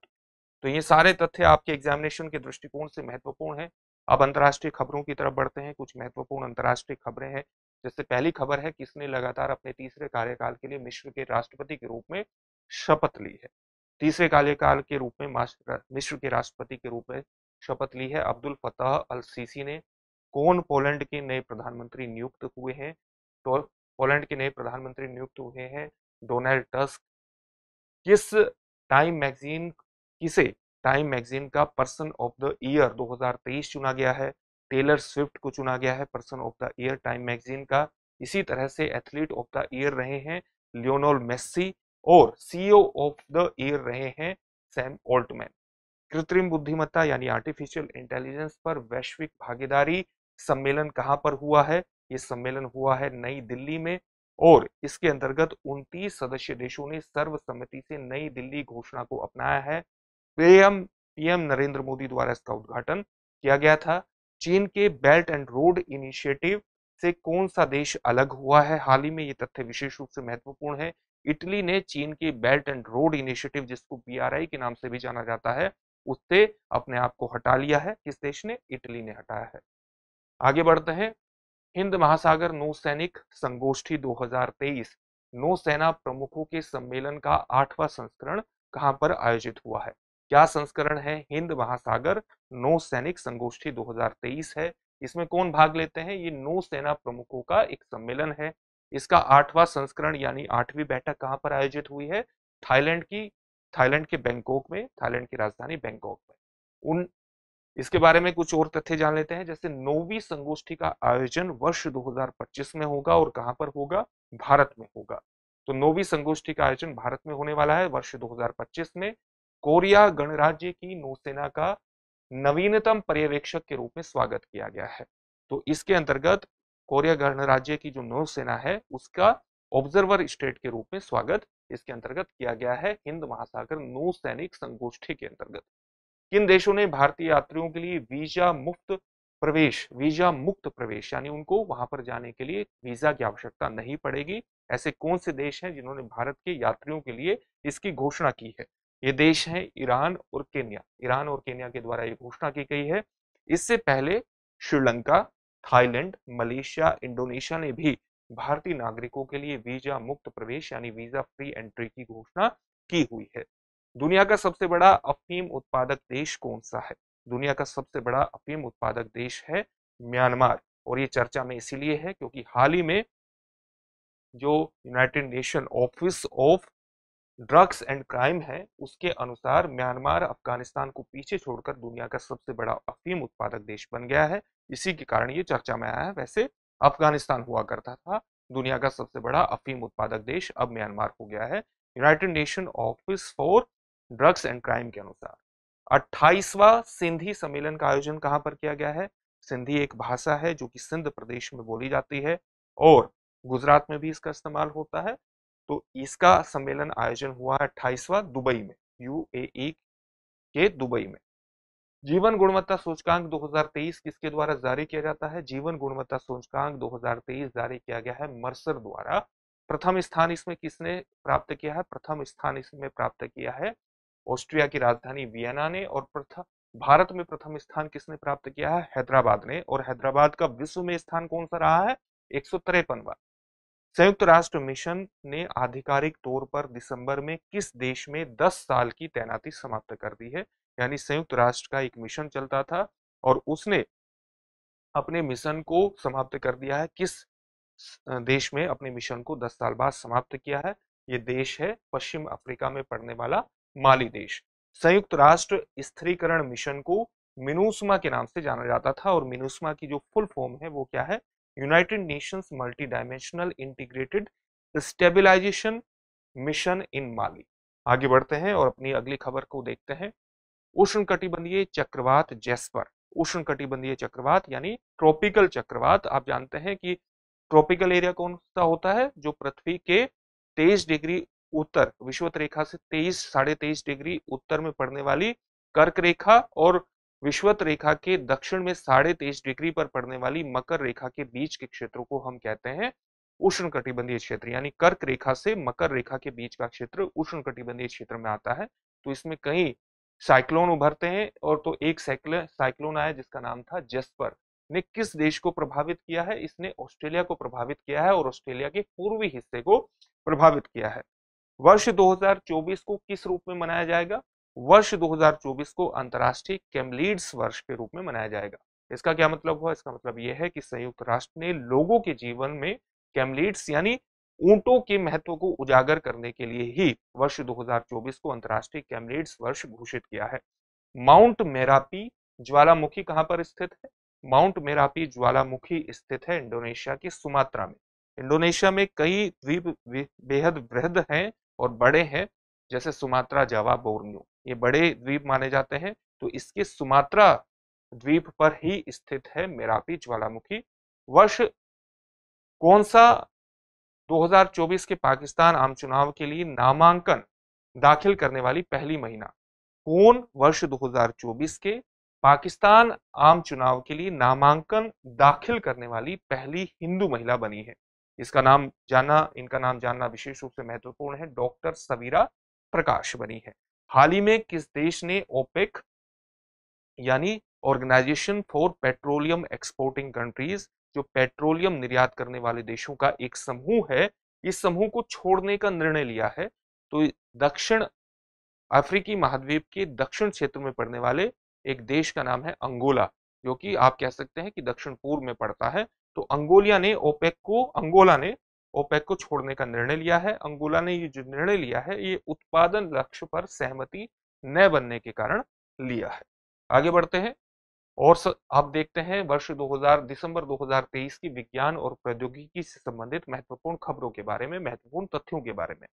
तो ये सारे तथ्य आपके एग्जामिनेशन के दृष्टिकोण से महत्वपूर्ण है। अब अंतर्राष्ट्रीय खबरों की तरफ बढ़ते हैं। कुछ महत्वपूर्ण अंतर्राष्ट्रीय खबरें हैं। जैसे पहली खबर है, किसने लगातार अपने तीसरे कार्यकाल के लिए मिस्र के राष्ट्रपति के रूप में शपथ ली है? तीसरे कार्यकाल के रूप में मिस्र के राष्ट्रपति के रूप में शपथ ली है अब्दुल फताह अल सीसी ने। कौन पोलैंड के नए प्रधानमंत्री नियुक्त हुए हैं? तो पोलैंड के नए प्रधानमंत्री नियुक्त हुए हैं डोनाल्ड टस्क। किसे टाइम मैगजीन का पर्सन ऑफ द ईयर 2023 चुना गया है? टेलर स्विफ्ट को चुना गया है person of the year time magazine का। इसी तरह से एथलीट ऑफ द ईयर रहे हैं लियोनेल मेस्सी और सीईओ ऑफ द ईयर रहे हैं सैम ऑल्टमैन। कृत्रिम बुद्धिमत्ता यानी आर्टिफिशियल इंटेलिजेंस पर वैश्विक भागीदारी सम्मेलन कहां पर हुआ है? ये सम्मेलन हुआ है नई दिल्ली में। और इसके अंतर्गत 29 सदस्य देशों ने सर्वसम्मति से नई दिल्ली घोषणा को अपनाया है। पीएम नरेंद्र मोदी द्वारा इसका उद्घाटन किया गया था। चीन के बेल्ट एंड रोड इनिशिएटिव से कौन सा देश अलग हुआ है? हाल ही में ये तथ्य विशेष रूप से महत्वपूर्ण है। इटली ने चीन के बेल्ट एंड रोड इनिशिएटिव, जिसको बीआरआई के नाम से भी जाना जाता है, उससे अपने आप को हटा लिया है। किस देश ने? इटली ने हटाया है। आगे बढ़ते हैं। हिंद महासागर नौसैनिक संगोष्ठी 2023 नौसेना प्रमुखों के सम्मेलन का 8वां संस्करण कहां पर आयोजित हुआ है? क्या संस्करण है? हिंद महासागर नौसैनिक संगोष्ठी 2023 है। इसमें कौन भाग लेते हैं? ये नौसेना प्रमुखों का एक सम्मेलन है। इसका 8वां संस्करण यानी 8वीं बैठक कहां पर आयोजित हुई है? थाईलैंड के बैंकॉक में, थाईलैंड की राजधानी बैंकॉक में। उन इसके बारे में कुछ और तथ्य जान लेते हैं। जैसे 9वीं संगोष्ठी का आयोजन वर्ष 2025 में होगा और कहां पर होगा? भारत में होगा। तो 9वीं संगोष्ठी का आयोजन भारत में होने वाला है वर्ष 2025 में। कोरिया गणराज्य की नौसेना का नवीनतम पर्यवेक्षक के रूप में स्वागत किया गया है। तो इसके अंतर्गत कोरिया गणराज्य की जो नौसेना है उसका ऑब्जर्वर स्टेट के रूप में स्वागत इसके अंतर्गत किया गया है हिंद महासागर नौसैनिक संगोष्ठी के अंतर्गत। किन देशों ने भारतीय यात्रियों के लिए वीजा मुक्त प्रवेश, वीजा मुक्त प्रवेश, यानी उनको वहां पर जाने के लिए वीजा की आवश्यकता नहीं पड़ेगी। ऐसे कौन से देश हैं जिन्होंने भारत के यात्रियों के लिए इसकी घोषणा की है? ये देश हैं ईरान और केन्या। ईरान और केन्या के द्वारा ये घोषणा की गई है। इससे पहले श्रीलंका, थाईलैंड, मलेशिया, इंडोनेशिया ने भी भारतीय नागरिकों के लिए वीजा मुक्त प्रवेश यानी वीजा फ्री एंट्री की घोषणा की हुई है। दुनिया का सबसे बड़ा अफीम उत्पादक देश कौन सा है? दुनिया का सबसे बड़ा अफीम उत्पादक देश है म्यांमार। और ये चर्चा में इसीलिए है क्योंकि हाल ही में जो United nation office of drugs and crime है, उसके अनुसार म्यांमार अफगानिस्तान को पीछे छोड़कर दुनिया का सबसे बड़ा अफीम उत्पादक देश बन गया है। इसी के कारण ये चर्चा में आया है। वैसे अफगानिस्तान हुआ करता था दुनिया का सबसे बड़ा अफीम उत्पादक देश, अब म्यांमार हो गया है United nation office for drugs and crime के अनुसार। 28वां सिंधी सम्मेलन का आयोजन कहां पर किया गया है? सिंधी एक भाषा है जो कि सिंध प्रदेश में बोली जाती है और गुजरात में भी इसका इस्तेमाल होता है। तो इसका सम्मेलन आयोजन हुआ है 28वां दुबई में, यूएई के दुबई में। जीवन गुणवत्ता सूचकांक 2023 किसके द्वारा जारी किया जाता है? जीवन गुणवत्ता सूचकांक 2023 जारी किया गया है मर्सर द्वारा। प्रथम स्थान इसमें किसने प्राप्त किया है? प्रथम स्थान इसमें प्राप्त किया है ऑस्ट्रिया की राजधानी वियना ने। और प्रथम भारत में प्रथम स्थान किसने प्राप्त किया है? हैदराबाद ने। और हैदराबाद का विश्व में स्थान कौन सा रहा है? 153वां। संयुक्त राष्ट्र मिशन ने आधिकारिक तौर पर दिसंबर में किस देश में 10 साल की तैनाती समाप्त कर दी है? यानी संयुक्त राष्ट्र का एक मिशन चलता था और उसने अपने मिशन को समाप्त कर दिया है। किस देश में अपने मिशन को 10 साल बाद समाप्त किया है? ये देश है पश्चिम अफ्रीका में पड़ने वाला माली देश। संयुक्त राष्ट्र स्थिरीकरण मिशन को मिनूस्मा के नाम से जाना जाता था और मिनूस्मा की जो फुल फॉर्म है वो क्या है? United Nations multi dimensional integrated stabilization mission in Mali. आगे बढ़ते हैं और अपनी अगली खबर को देखते हैं। उष्णकटिबंधीय चक्रवात जैस्पर। उष्णकटिबंधीय चक्रवात यानी ट्रॉपिकल चक्रवात। आप जानते हैं कि ट्रॉपिकल एरिया कौन सा होता है? जो पृथ्वी के 23 डिग्री उत्तर विषुवत रेखा से 23-23.5 डिग्री उत्तर में पड़ने वाली कर्क रेखा और विषुवत रेखा के दक्षिण में 23.5 डिग्री पर पड़ने वाली मकर रेखा के बीच के क्षेत्र को हम कहते हैं उष्णकटिबंधीय क्षेत्र। यानी कर्क रेखा से मकर रेखा के बीच का क्षेत्र उष्णकटिबंधीय क्षेत्र में आता है। तो इसमें कई साइक्लोन उभरते हैं और तो एक साइक्लोन आया जिसका नाम था जेस्पर, ने किस देश को प्रभावित किया है? इसने ऑस्ट्रेलिया को प्रभावित किया है और ऑस्ट्रेलिया के पूर्वी हिस्से को प्रभावित किया है। वर्ष 2024 को किस रूप में मनाया जाएगा? वर्ष 2024 को अंतर्राष्ट्रीय कैमलीड्स वर्ष के रूप में मनाया जाएगा। इसका क्या मतलब हुआ? इसका मतलब यह है कि संयुक्त राष्ट्र ने लोगों के जीवन में कैमलीड्स यानी ऊंटों के महत्व को उजागर करने के लिए ही वर्ष 2024 को अंतर्राष्ट्रीय कैमलीड्स वर्ष घोषित किया है। माउंट मेरापी ज्वालामुखी कहां पर स्थित है? माउंट मेरापी ज्वालामुखी स्थित है इंडोनेशिया के सुमात्रा में। इंडोनेशिया में कई द्वीप बेहद वृहद हैं और बड़े हैं, जैसे सुमात्रा, जावा, बोर्नियो, ये बड़े द्वीप माने जाते हैं। तो इसके सुमात्रा द्वीप पर ही स्थित है मेरापी ज्वालामुखी। वर्ष कौन सा 2024 के पाकिस्तान आम चुनाव के लिए नामांकन दाखिल करने वाली पहली महिला? कौन वर्ष 2024 के पाकिस्तान आम चुनाव के लिए नामांकन दाखिल करने वाली पहली हिंदू महिला बनी है? इसका नाम जानना, इनका नाम जानना विशेष रूप से महत्वपूर्ण है। डॉक्टर सवीरा प्रकाश बनी है। हाल ही में किस देश ने ओपेक यानी Organization for Petroleum Exporting Countries, जो पेट्रोलियम निर्यात करने वाले देशों का एक समूह है, इस समूह को छोड़ने का निर्णय लिया है? तो दक्षिण अफ्रीकी महाद्वीप के दक्षिण क्षेत्र में पड़ने वाले एक देश का नाम है अंगोला, जो कि आप कह सकते हैं कि दक्षिण पूर्व में पड़ता है। तो अंगोला ने ओपेक को छोड़ने का निर्णय लिया है। अंगोला ने ये जो निर्णय लिया है ये उत्पादन लक्ष्य पर सहमति न बनने के कारण लिया है। आगे बढ़ते हैं और आप देखते हैं वर्ष 2000 दिसंबर 2023 की विज्ञान और प्रौद्योगिकी से संबंधित महत्वपूर्ण खबरों के बारे में, महत्वपूर्ण तथ्यों के बारे में।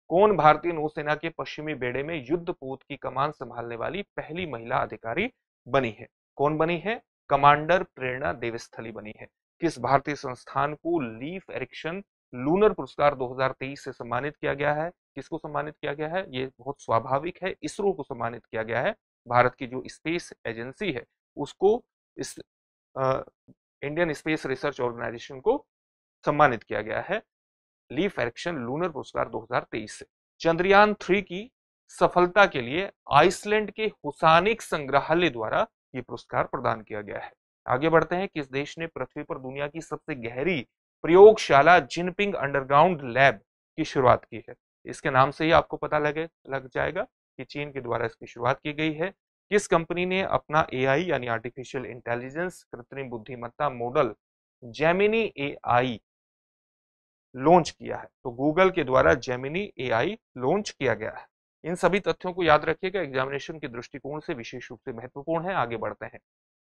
कौन भारतीय नौसेना के पश्चिमी बेड़े में युद्धपोत की कमान संभालने वाली पहली महिला अधिकारी बनी है? कौन बनी है? कमांडर प्रेरणा देवस्थली बनी है। किस भारतीय संस्थान को लीफ एरिक्सन लूनर पुरस्कार 2023 से सम्मानित किया गया है? किसको सम्मानित किया गया है? ये बहुत स्वाभाविक है, इसरो को सम्मानित किया गया है। भारत की जो स्पेस एजेंसी है उसको इस इंडियन स्पेस रिसर्च ऑर्गेनाइजेशन को सम्मानित किया गया है लीफ एरिक्सन लूनर पुरस्कार 2023 से। चंद्रयान 3 की सफलता के लिए आइसलैंड के हुसानिक संग्रहालय द्वारा ये पुरस्कार प्रदान किया गया है। आगे बढ़ते हैं, किस देश ने पृथ्वी पर दुनिया की सबसे गहरी प्रयोगशाला जिनपिंग अंडरग्राउंड लैब की शुरुआत की है? इसके नाम से ही आपको पता लग जाएगा कि चीन के द्वारा इसकी शुरुआत की गई है। किस कंपनी ने अपना एआई यानी आर्टिफिशियल इंटेलिजेंस कृत्रिम बुद्धिमत्ता मॉडल जेमिनी एआई लॉन्च किया है? तो गूगल के द्वारा जेमिनी एआई लॉन्च किया गया है। इन सभी तथ्यों को याद रखिएगा, एग्जामिनेशन के दृष्टिकोण से विशेष रूप से महत्वपूर्ण है। आगे बढ़ते हैं,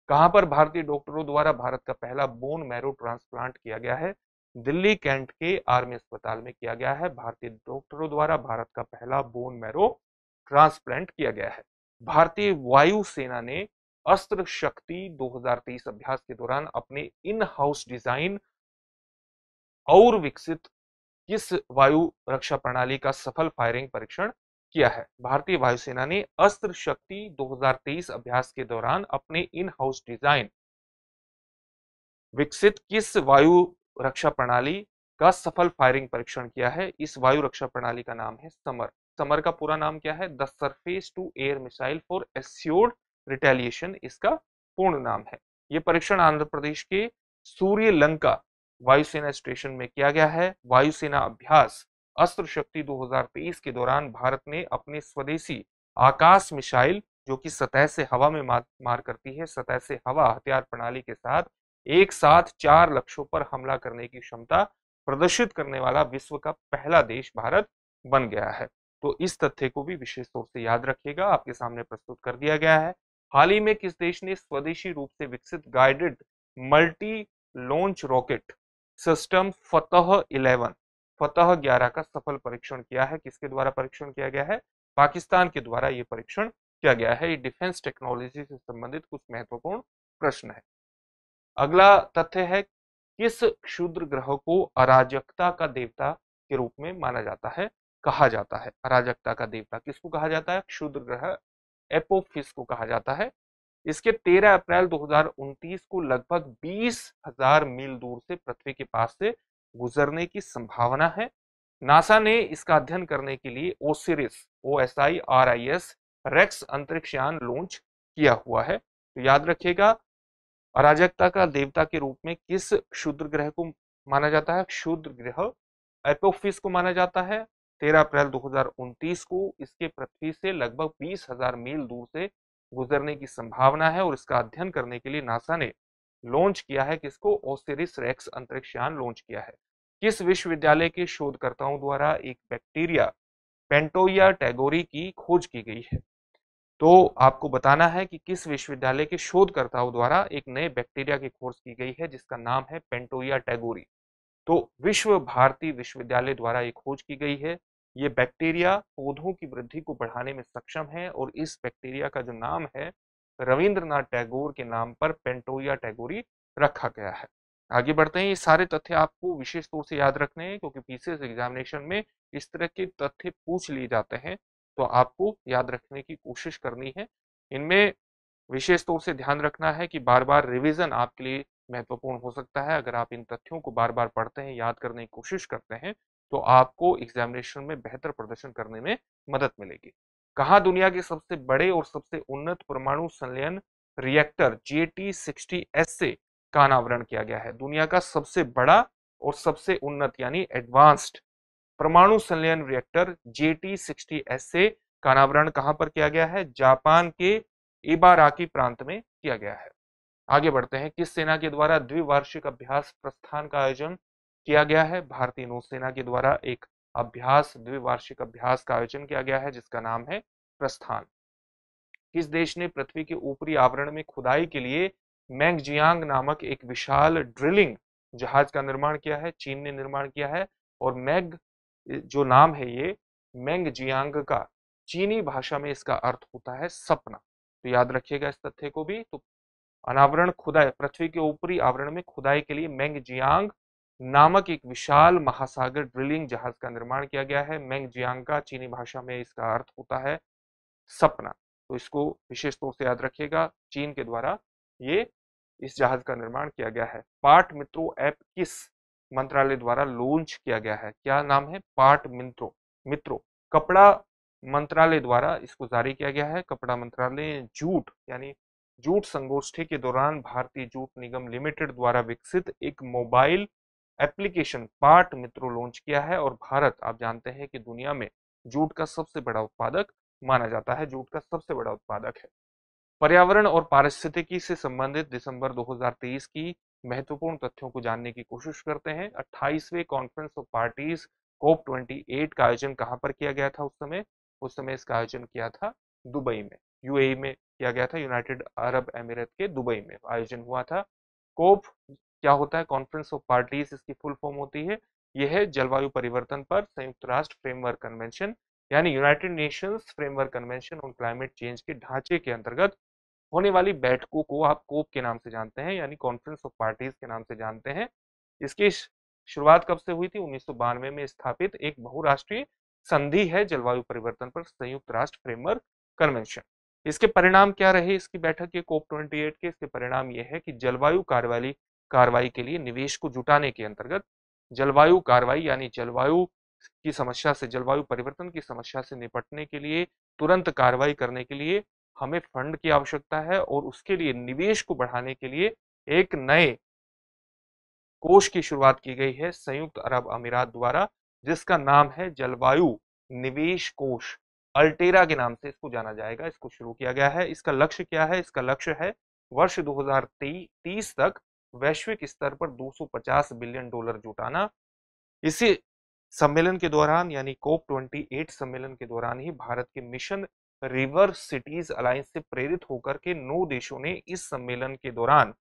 कहां पर भारतीय डॉक्टरों द्वारा भारत का पहला बोन मैरो ट्रांसप्लांट किया गया है? दिल्ली कैंट के आर्मी अस्पताल में किया गया है। भारतीय डॉक्टरों द्वारा भारत का पहला बोन मैरो ट्रांसप्लांट किया गया है। भारतीय वायुसेना ने अस्त्र शक्ति 2023 अभ्यास के दौरान अपने इन हाउस डिजाइन और विकसित किस वायु रक्षा प्रणाली का सफल फायरिंग परीक्षण किया है? भारतीय वायुसेना ने अस्त्र शक्ति 2023 अभ्यास के दौरान अपने इन हाउस डिजाइन विकसित किस वायु रक्षा प्रणाली का सफल फायरिंग परीक्षण किया है? इस वायु रक्षा प्रणाली का नाम है समर। समर का पूरा नाम क्या है? The surface to air missile for assured retaliation इसका पूर्ण नाम है। यह परीक्षण आंध्र प्रदेश के सूर्यलंका वायुसेना स्टेशन में किया गया है। वायुसेना अभ्यास अस्त्र शक्ति 2023 के दौरान भारत ने अपने स्वदेशी आकाश मिसाइल जो कि सतह से हवा में मार करती है, सतह से हवा हथियार प्रणाली के साथ एक साथ 4 लक्ष्यों पर हमला करने की क्षमता प्रदर्शित करने वाला विश्व का पहला देश भारत बन गया है। तो इस तथ्य को भी विशेष तौर से याद रखिएगा, आपके सामने प्रस्तुत कर दिया गया है। हाल ही में किस देश ने स्वदेशी रूप से विकसित guided multi launch rocket system फतह 11 का सफल परीक्षण किया है? किसके द्वारा परीक्षण किया गया है? पाकिस्तान के द्वारा यह परीक्षण किया गया है। ये डिफेंस टेक्नोलॉजी से संबंधित कुछ महत्वपूर्ण प्रश्न है। अगला तथ्य है, किस क्षुद्र ग्रह को अराजकता का देवता के रूप में माना जाता है, कहा जाता है? अराजकता का देवता किसको कहा जाता है? क्षुद्र ग्रह एपोफिस को कहा जाता है। इसके 13 अप्रैल 2029 को लगभग 20,000 मील दूर से पृथ्वी के पास से गुजरने की संभावना है। नासा ने इसका अध्ययन करने के लिए OSIRIS रेक्स अंतरिक्ष यान लॉन्च किया हुआ है। तो याद रखिएगा, अराजकता का देवता के रूप में किस क्षुद्र ग्रह को माना जाता है? क्षुद्र ग्रह एपोफिस को माना जाता है। 13 अप्रैल 2029 को इसके पृथ्वी से लगभग 20,000 मील दूर से गुजरने की संभावना है और इसका अध्ययन करने के लिए नासा ने लॉन्च किया है किसको? ओसिरिस रेक्स अंतरिक्ष यान लॉन्च किया है। किस विश्वविद्यालय के शोधकर्ताओं द्वारा एक बैक्टीरिया पेंटोइया टैगोरी की खोज की गई है? तो आपको बताना है कि किस विश्वविद्यालय के शोधकर्ताओं द्वारा एक नए बैक्टीरिया की खोज की गई है जिसका नाम है पेंटोइया टैगोरी। तो विश्व भारती विश्वविद्यालय द्वारा एक खोज की गई है। ये बैक्टीरिया पौधों की वृद्धि को बढ़ाने में सक्षम है और इस बैक्टीरिया का जो नाम है रविंद्रनाथ टैगोर के नाम पर पेंटोइया टैगोरी रखा गया है। आगे बढ़ते हैं, ये सारे तथ्य आपको विशेष तौर से याद रखने हैं क्योंकि पीसीएस एग्जामिनेशन में इस तरह के तथ्य पूछ लिए जाते हैं, तो आपको याद रखने की कोशिश करनी है। इनमें विशेष तौर से ध्यान रखना है कि बार बार रिवीजन आपके लिए महत्वपूर्ण हो सकता है। अगर आप इन तथ्यों को बार बार पढ़ते हैं, याद करने की कोशिश करते हैं, तो आपको एग्जामिनेशन में बेहतर प्रदर्शन करने में मदद मिलेगी। कहाँ दुनिया के सबसे बड़े और सबसे उन्नत परमाणु संलयन रिएक्टर JT60SA का अनावरण किया गया है? दुनिया का सबसे बड़ा और सबसे उन्नत यानी एडवांस्ड परमाणु संलयन रिएक्टर JT60SA का अनावरण कहां पर किया गया है? जापान के इबाराकी प्रांत में किया गया है। आगे बढ़ते हैं, किस सेना के द्वारा द्विवार्षिक अभ्यास प्रस्थान का आयोजन किया गया है? भारतीय नौसेना के द्वारा एक द्विवार्षिक अभ्यास का आयोजन किया गया है जिसका नाम है प्रस्थान। किस देश ने पृथ्वी के ऊपरी आवरण में खुदाई के लिए मैंगजियांग नामक एक विशाल ड्रिलिंग जहाज का निर्माण किया है? चीन ने निर्माण किया है। और मैग जो नाम है ये मैंगजियांग का चीनी भाषा में इसका अर्थ होता है सपना। तो याद रखिएगा इस तथ्य को भी। तो अनावरण खुदाई, पृथ्वी के ऊपरी आवरण में खुदाई के लिए मैंगजियांग नामक एक विशाल महासागर ड्रिलिंग जहाज का निर्माण किया गया है। मैंगजियांग का चीनी भाषा में इसका अर्थ होता है सपना। तो इसको विशेष तौर से याद रखिएगा, चीन के द्वारा ये इस जहाज का निर्माण किया गया है। पाट मित्रो ऐप किस मंत्रालय द्वारा लॉन्च किया गया है? क्या नाम है? पाट मित्रो मित्रो कपड़ा मंत्रालय द्वारा इसको जारी किया गया है। कपड़ा मंत्रालय जूट यानी जूट संगोष्ठी के दौरान भारतीय जूट निगम लिमिटेड द्वारा विकसित एक मोबाइल एप्लीकेशन पाट मित्रो लॉन्च किया है। और भारत आप जानते हैं कि दुनिया में जूट का सबसे बड़ा उत्पादक माना जाता है, जूट का सबसे बड़ा उत्पादक है। पर्यावरण और पारिस्थितिकी से संबंधित दिसंबर 2023 की महत्वपूर्ण तथ्यों को जानने की कोशिश करते हैं। 28वें कॉन्फ्रेंस ऑफ पार्टीज कोप 28 का आयोजन कहां पर किया गया था? उस समय इसका आयोजन किया था दुबई में, यूएई में किया गया था। यूनाइटेड अरब अमीरात के दुबई में आयोजन हुआ था। कोप क्या होता है? कॉन्फ्रेंस ऑफ पार्टीज इसकी फुल फॉर्म होती है। यह है जलवायु परिवर्तन पर संयुक्त राष्ट्र फ्रेमवर्क कन्वेंशन यानी United Nations framework convention on climate change के ढांचे के अंतर्गत होने वाली बैठकों को आप कोप के नाम से जानते हैं, यानी कॉन्फ्रेंस ऑफ पार्टीज के नाम से जानते हैं। इसकी शुरुआत कब से हुई थी? 1992 में स्थापित एक बहुराष्ट्रीय संधि है जलवायु परिवर्तन पर संयुक्त राष्ट्र फ्रेमवर्क कन्वेंशन। इसके परिणाम क्या रहे इसकी बैठक के कोप 28 के? इसके परिणाम यह है कि जलवायु कार्रवाई के लिए निवेश को जुटाने के अंतर्गत जलवायु कार्रवाई यानी जलवायु की समस्या से, जलवायु परिवर्तन की समस्या से निपटने के लिए, तुरंत कार्रवाई करने के लिए हमें फंड की आवश्यकता है और उसके लिए निवेश को बढ़ाने के लिए एक नए कोष की शुरुआत की गई है संयुक्त अरब अमीरात द्वारा, जिसका नाम है जलवायु निवेश कोष। अल्टेरा के नाम से इसको जाना जाएगा। इसको शुरू किया गया है। इसका लक्ष्य क्या है? इसका लक्ष्य है वर्ष 2030 तक वैश्विक स्तर पर $250 बिलियन जुटाना। इसी सम्मेलन के दौरान यानी कोप 28 सम्मेलन के दौरान ही भारत के मिशन रिवर सिटीज अलायंस से प्रेरित होकर के 9 देशों ने इस सम्मेलन के दौरान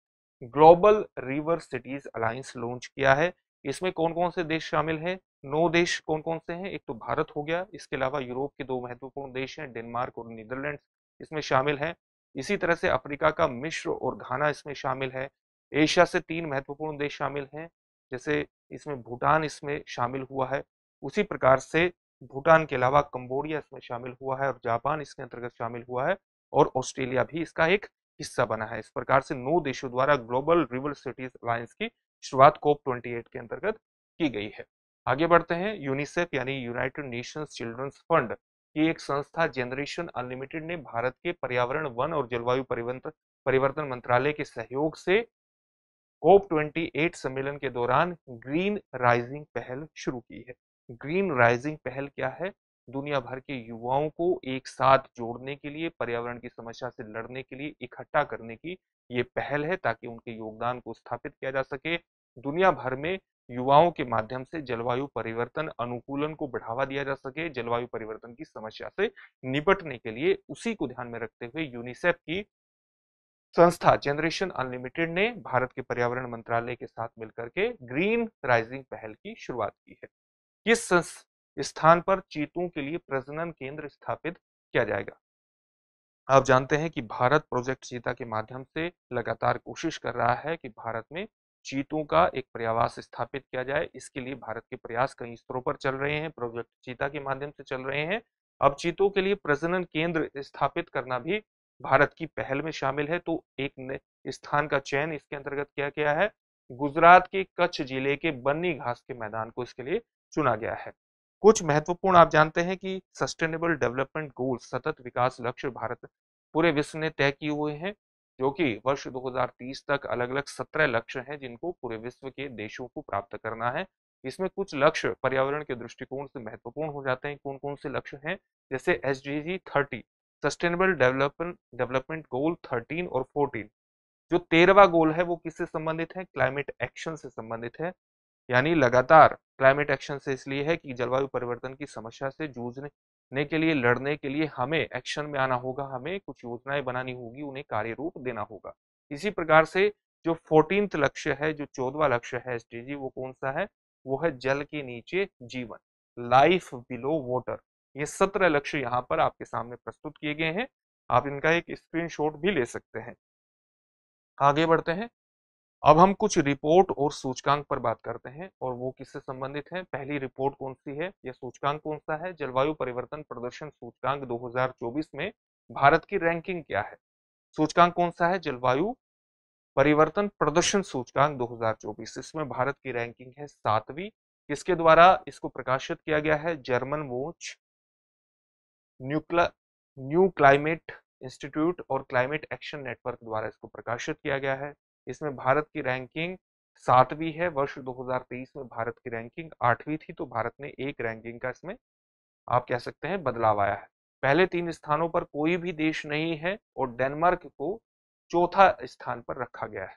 global river cities alliance launch किया है। इसमें कौन कौन से देश शामिल हैं? 9 देश कौन कौन से हैं? एक तो भारत हो गया, इसके अलावा यूरोप के 2 महत्वपूर्ण देश हैं, डेनमार्क और नीदरलैंड इसमें शामिल हैं। इसी तरह से अफ्रीका का मिस्र और घाना इसमें शामिल है। एशिया से 3 महत्वपूर्ण देश शामिल हैं, जैसे इसमें भूटान इसमें शामिल हुआ है। उसी प्रकार से भूटान के अलावा कंबोडिया इसमें शामिल हुआ है और जापान इसके अंतर्गत शामिल हुआ है और ऑस्ट्रेलिया भी इसका एक हिस्सा बना है। इस प्रकार से 9 देशों द्वारा ग्लोबल रिवर सिटीज अलायंस की शुरुआत कोप 28 के अंतर्गत की गई है। आगे बढ़ते हैं। यूनिसेफ यानी यूनाइटेड नेशंस चिल्ड्रंस फंड की एक संस्था जनरेशन अनलिमिटेड ने भारत के पर्यावरण, वन और जलवायु परिवर्तन मंत्रालय के सहयोग से कोप 28 सम्मेलन के दौरान ग्रीन राइजिंग पहल शुरू की है। ग्रीन राइजिंग पहल क्या है? दुनिया भर के युवाओं को एक साथ जोड़ने के लिए, पर्यावरण की समस्या से लड़ने के लिए इकट्ठा करने की ये पहल है, ताकि उनके योगदान को स्थापित किया जा सके। दुनिया भर में युवाओं के माध्यम से जलवायु परिवर्तन अनुकूलन को बढ़ावा दिया जा सके, जलवायु परिवर्तन की समस्या से निपटने के लिए। उसी को ध्यान में रखते हुए यूनिसेफ की संस्था जनरेशन अनलिमिटेड ने भारत के पर्यावरण मंत्रालय के साथ मिलकर के ग्रीन राइजिंग पहल की शुरुआत की है। किस स्थान पर चीतों के लिए प्रजनन केंद्र स्थापित किया जाएगा? आप जानते हैं कि भारत प्रोजेक्ट चीता के माध्यम से लगातार कोशिश कर रहा है कि भारत में चीतों का एक पर्यावास स्थापित किया जाए। इसके लिए भारत के प्रयास कई स्तरों पर चल रहे हैं, प्रोजेक्ट चीता के माध्यम से चल रहे हैं। अब चीतों के लिए प्रजनन केंद्र स्थापित करना भी भारत की पहल में शामिल है। तो एक स्थान का चयन इसके अंतर्गत किया गया है। गुजरात के कच्छ जिले के बन्नी घास के मैदान को इसके लिए चुना गया है। कुछ महत्वपूर्ण आप जानते हैं कि सस्टेनेबल डेवलपमेंट गोल, सतत विकास लक्ष्य भारत पूरे विश्व ने तय किए हुए हैं, जो कि वर्ष 2030 तक अलग अलग 17 लक्ष्य हैं जिनको पूरे विश्व के देशों को प्राप्त करना है। इसमें कुछ लक्ष्य पर्यावरण के दृष्टिकोण से महत्वपूर्ण हो जाते हैं। कौन कौन से लक्ष्य हैं? जैसे SDG 30 सस्टेनेबल डेवलपमेंट गोल 13 और 14। जो 13वां गोल है वो किससे संबंधित है? क्लाइमेट एक्शन से संबंधित है। यानी लगातार क्लाइमेट एक्शन से इसलिए है कि जलवायु परिवर्तन की समस्या से जूझने के लिए, लड़ने के लिए हमें एक्शन में आना होगा, हमें कुछ योजनाएं बनानी होगी, उन्हें कार्य रूप देना होगा। इसी प्रकार से जो 14th लक्ष्य है, जो 14वां लक्ष्य है SDG, वो कौन सा है? वो है जल के नीचे जीवन, लाइफ बिलो वाटर। ये 17 लक्ष्य यहाँ पर आपके सामने प्रस्तुत किए गए हैं। आप इनका एक स्क्रीनशॉट भी ले सकते हैं। आगे बढ़ते हैं। अब हम कुछ रिपोर्ट और सूचकांक पर बात करते हैं और वो किससे संबंधित है। पहली रिपोर्ट कौन सी है? यह सूचकांक कौन सा है? जलवायु परिवर्तन प्रदर्शन सूचकांक 2024 में भारत की रैंकिंग क्या है? सूचकांक कौन सा है? जलवायु परिवर्तन प्रदर्शन सूचकांक 2024, इसमें भारत की रैंकिंग है 7वीं। किसके द्वारा इसको प्रकाशित किया गया है? German watch, new climate institute और क्लाइमेट एक्शन नेटवर्क द्वारा इसको प्रकाशित किया गया है। इसमें भारत की रैंकिंग 7वीं है। वर्ष 2023 में भारत की रैंकिंग 8वीं थी, तो भारत ने एक रैंकिंग का इसमें आप कह सकते हैं बदलाव आया है। पहले 3 स्थानों पर कोई भी देश नहीं है और डेनमार्क को चौथा स्थान पर रखा गया है।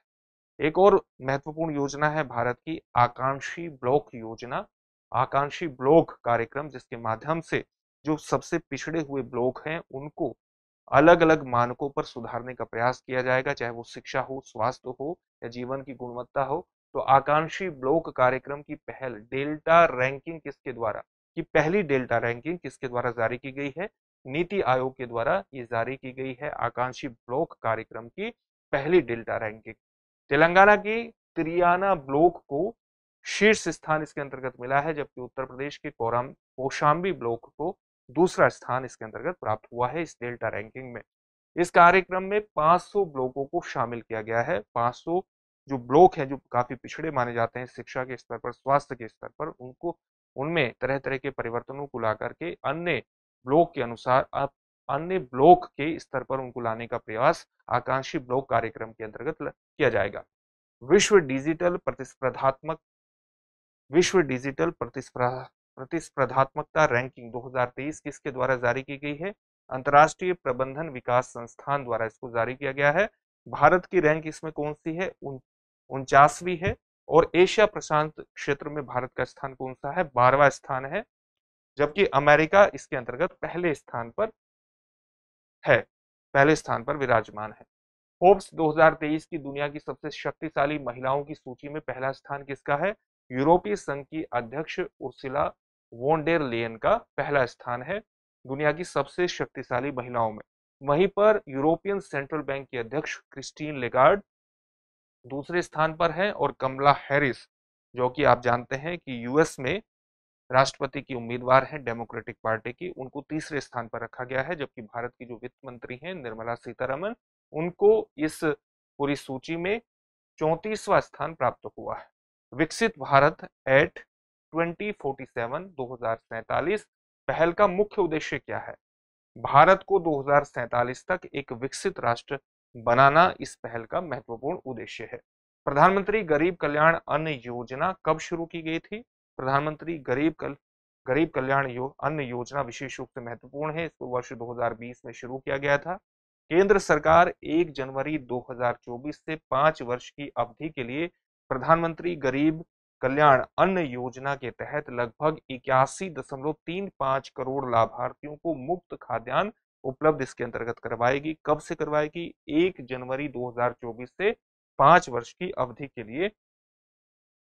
एक और महत्वपूर्ण योजना है भारत की आकांक्षी ब्लॉक योजना, आकांक्षी ब्लॉक कार्यक्रम, जिसके माध्यम से जो सबसे पिछड़े हुए ब्लॉक हैं उनको अलग अलग मानकों पर सुधारने का प्रयास किया जाएगा, चाहे वो शिक्षा हो, स्वास्थ्य हो या जीवन की गुणवत्ता हो। तो आकांक्षी ब्लॉक कार्यक्रम की पहल डेल्टा रैंकिंग किसके द्वारा, कि पहली डेल्टा रैंकिंग किसके द्वारा जारी की गई है? नीति आयोग के द्वारा ये जारी की गई है। आकांक्षी ब्लॉक कार्यक्रम की पहली डेल्टा रैंकिंग तेलंगाना की त्रियाना ब्लॉक को शीर्ष स्थान इसके अंतर्गत मिला है, जबकि उत्तर प्रदेश के कौशाम्बी ब्लॉक को दूसरा स्थान इसके अंतर्गत प्राप्त हुआ है इस डेल्टा रैंकिंग में। इस कार्यक्रम में 500 ब्लॉकों को शामिल किया गया है। 500 जो ब्लॉक हैं जो काफी पिछड़े माने जाते हैं शिक्षा के स्तर पर, स्वास्थ्य के स्तर पर, उनको उनमें तरह तरह के परिवर्तनों को ला करके अन्य ब्लॉक के अनुसार अन्य ब्लॉक के स्तर पर उनको लाने का प्रयास आकांक्षी ब्लॉक कार्यक्रम के अंतर्गत किया जाएगा। विश्व डिजिटल प्रतिस्पर्धात्मक विश्व डिजिटल प्रतिस्पर्धात्मकता रैंकिंग 2023 किसके द्वारा जारी की गई है? अंतर्राष्ट्रीय प्रबंधन विकास संस्थान द्वारा इसको जारी किया गया है। भारत की रैंक इसमें कौन सी है? 49वीं है। और एशिया प्रशांत क्षेत्र में भारत का स्थान कौन सा है? 12वां स्थान है, जबकि अमेरिका इसके अंतर्गत पहले स्थान पर विराजमान है। फोर्ब्स 2023 की दुनिया की सबसे शक्तिशाली महिलाओं की सूची में पहला स्थान किसका है? यूरोपीय संघ की अध्यक्ष उर्सुला वॉन डेर लेयन का पहला स्थान है दुनिया की सबसे शक्तिशाली महिलाओं में। वहीं पर यूरोपियन सेंट्रल बैंक की अध्यक्ष क्रिस्टीन लेगार्ड दूसरे स्थान पर है, और कमला हैरिस, जो कि आप जानते हैं कि यूएस में राष्ट्रपति की उम्मीदवार हैं डेमोक्रेटिक पार्टी की, उनको तीसरे स्थान पर रखा गया है। जबकि भारत की जो वित्त मंत्री हैं निर्मला सीतारमन, उनको इस पूरी सूची में 34वां स्थान प्राप्त हुआ है। विकसित भारत एट 2047 2047 पहल का मुख्य उद्देश्य क्या है? भारत को 2047 तक एक विकसित राष्ट्र बनाना इस पहल का महत्वपूर्ण उद्देश्य है। प्रधानमंत्री गरीब कल्याण अन्न योजना कब शुरू की गई थी? प्रधानमंत्री गरीब कल्याण अन्न योजना विशेष रूप से महत्वपूर्ण है। इसको वर्ष 2020 में शुरू किया गया था। केंद्र सरकार 1 जनवरी 2024 से 5 वर्ष की अवधि के लिए प्रधानमंत्री गरीब कल्याण अन्न योजना के तहत लगभग 81.35 करोड़ लाभार्थियों को मुफ्त खाद्यान्न उपलब्ध इसके अंतर्गत करवाएगी। कब से करवाएगी? 1 जनवरी 2024 से 5 वर्ष की अवधि के लिए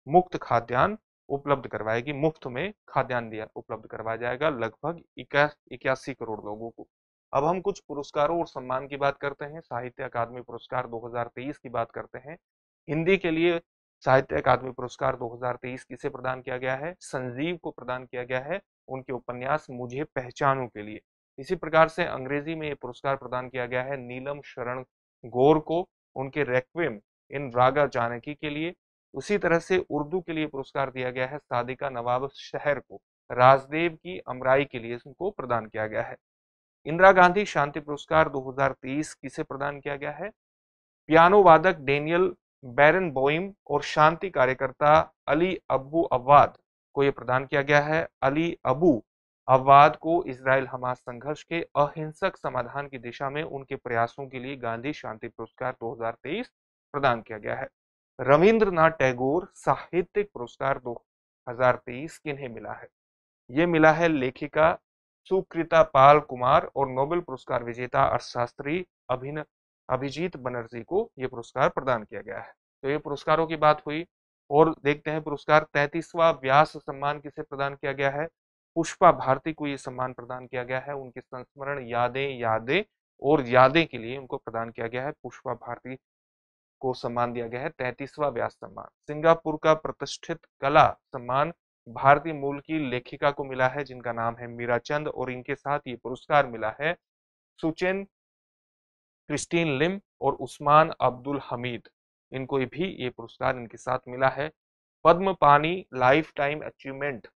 मुफ्त खाद्यान्न उपलब्ध करवाएगी। मुफ्त में खाद्यान्न उपलब्ध करवाया जाएगा लगभग 81 करोड़ लोगों को। अब हम कुछ पुरस्कारों और सम्मान की बात करते हैं। साहित्य अकादमी पुरस्कार 2023 की बात करते हैं। हिंदी के लिए साहित्य अकादमी पुरस्कार 2023 किसे प्रदान किया गया है? संजीव को प्रदान किया गया है, उनके उपन्यास मुझे पहचानों के लिए। इसी प्रकार से अंग्रेजी में ये पुरस्कार प्रदान किया गया है नीलम शरण गौर को, उनके रेक्विम इन रागा जानकी के लिए। उसी तरह से उर्दू के लिए पुरस्कार दिया गया है सादिका नवाब शहर को, राजदेव की अमराई के लिए उनको प्रदान किया गया है। इंदिरा गांधी शांति पुरस्कार 2023 किसे प्रदान किया गया है? पियानो वादक डेनियल बैरनबोइम और शांति कार्यकर्ता अली अबू अव्वाद को यह प्रदान किया गया है। अली अबू अव्वाद को इजराइल हमास संघर्ष के अहिंसक समाधान की दिशा में उनके प्रयासों के लिए गांधी शांति पुरस्कार 2023 प्रदान किया गया है। रविंद्रनाथ टैगोर साहित्यिक पुरस्कार 2023 किन्हें मिला है? ये मिला है लेखिका सुकृता पाल कुमार और नोबेल पुरस्कार विजेता अर्थशास्त्री अभिजीत बनर्जी को यह पुरस्कार प्रदान किया गया है। तो ये पुरस्कारों की बात हुई, और देखते हैं पुरस्कार 33वां व्यास सम्मान किसे प्रदान किया गया है? पुष्पा भारती को यह सम्मान प्रदान किया गया है। उनके संस्मरण यादें के लिए उनको प्रदान किया गया है। पुष्पा भारती को सम्मान दिया गया है 33वां व्यास सम्मान। सिंगापुर का प्रतिष्ठित कला सम्मान भारतीय मूल की लेखिका को मिला है जिनका नाम है मीरा चंद, और इनके साथ ये पुरस्कार मिला है सुचेन क्रिस्टीन लिम और उस्मान अब्दुल हमीद। इनको भी ये पुरस्कार इनके साथ मिला है। पद्म पानी लाइफ टाइम अचीवमेंट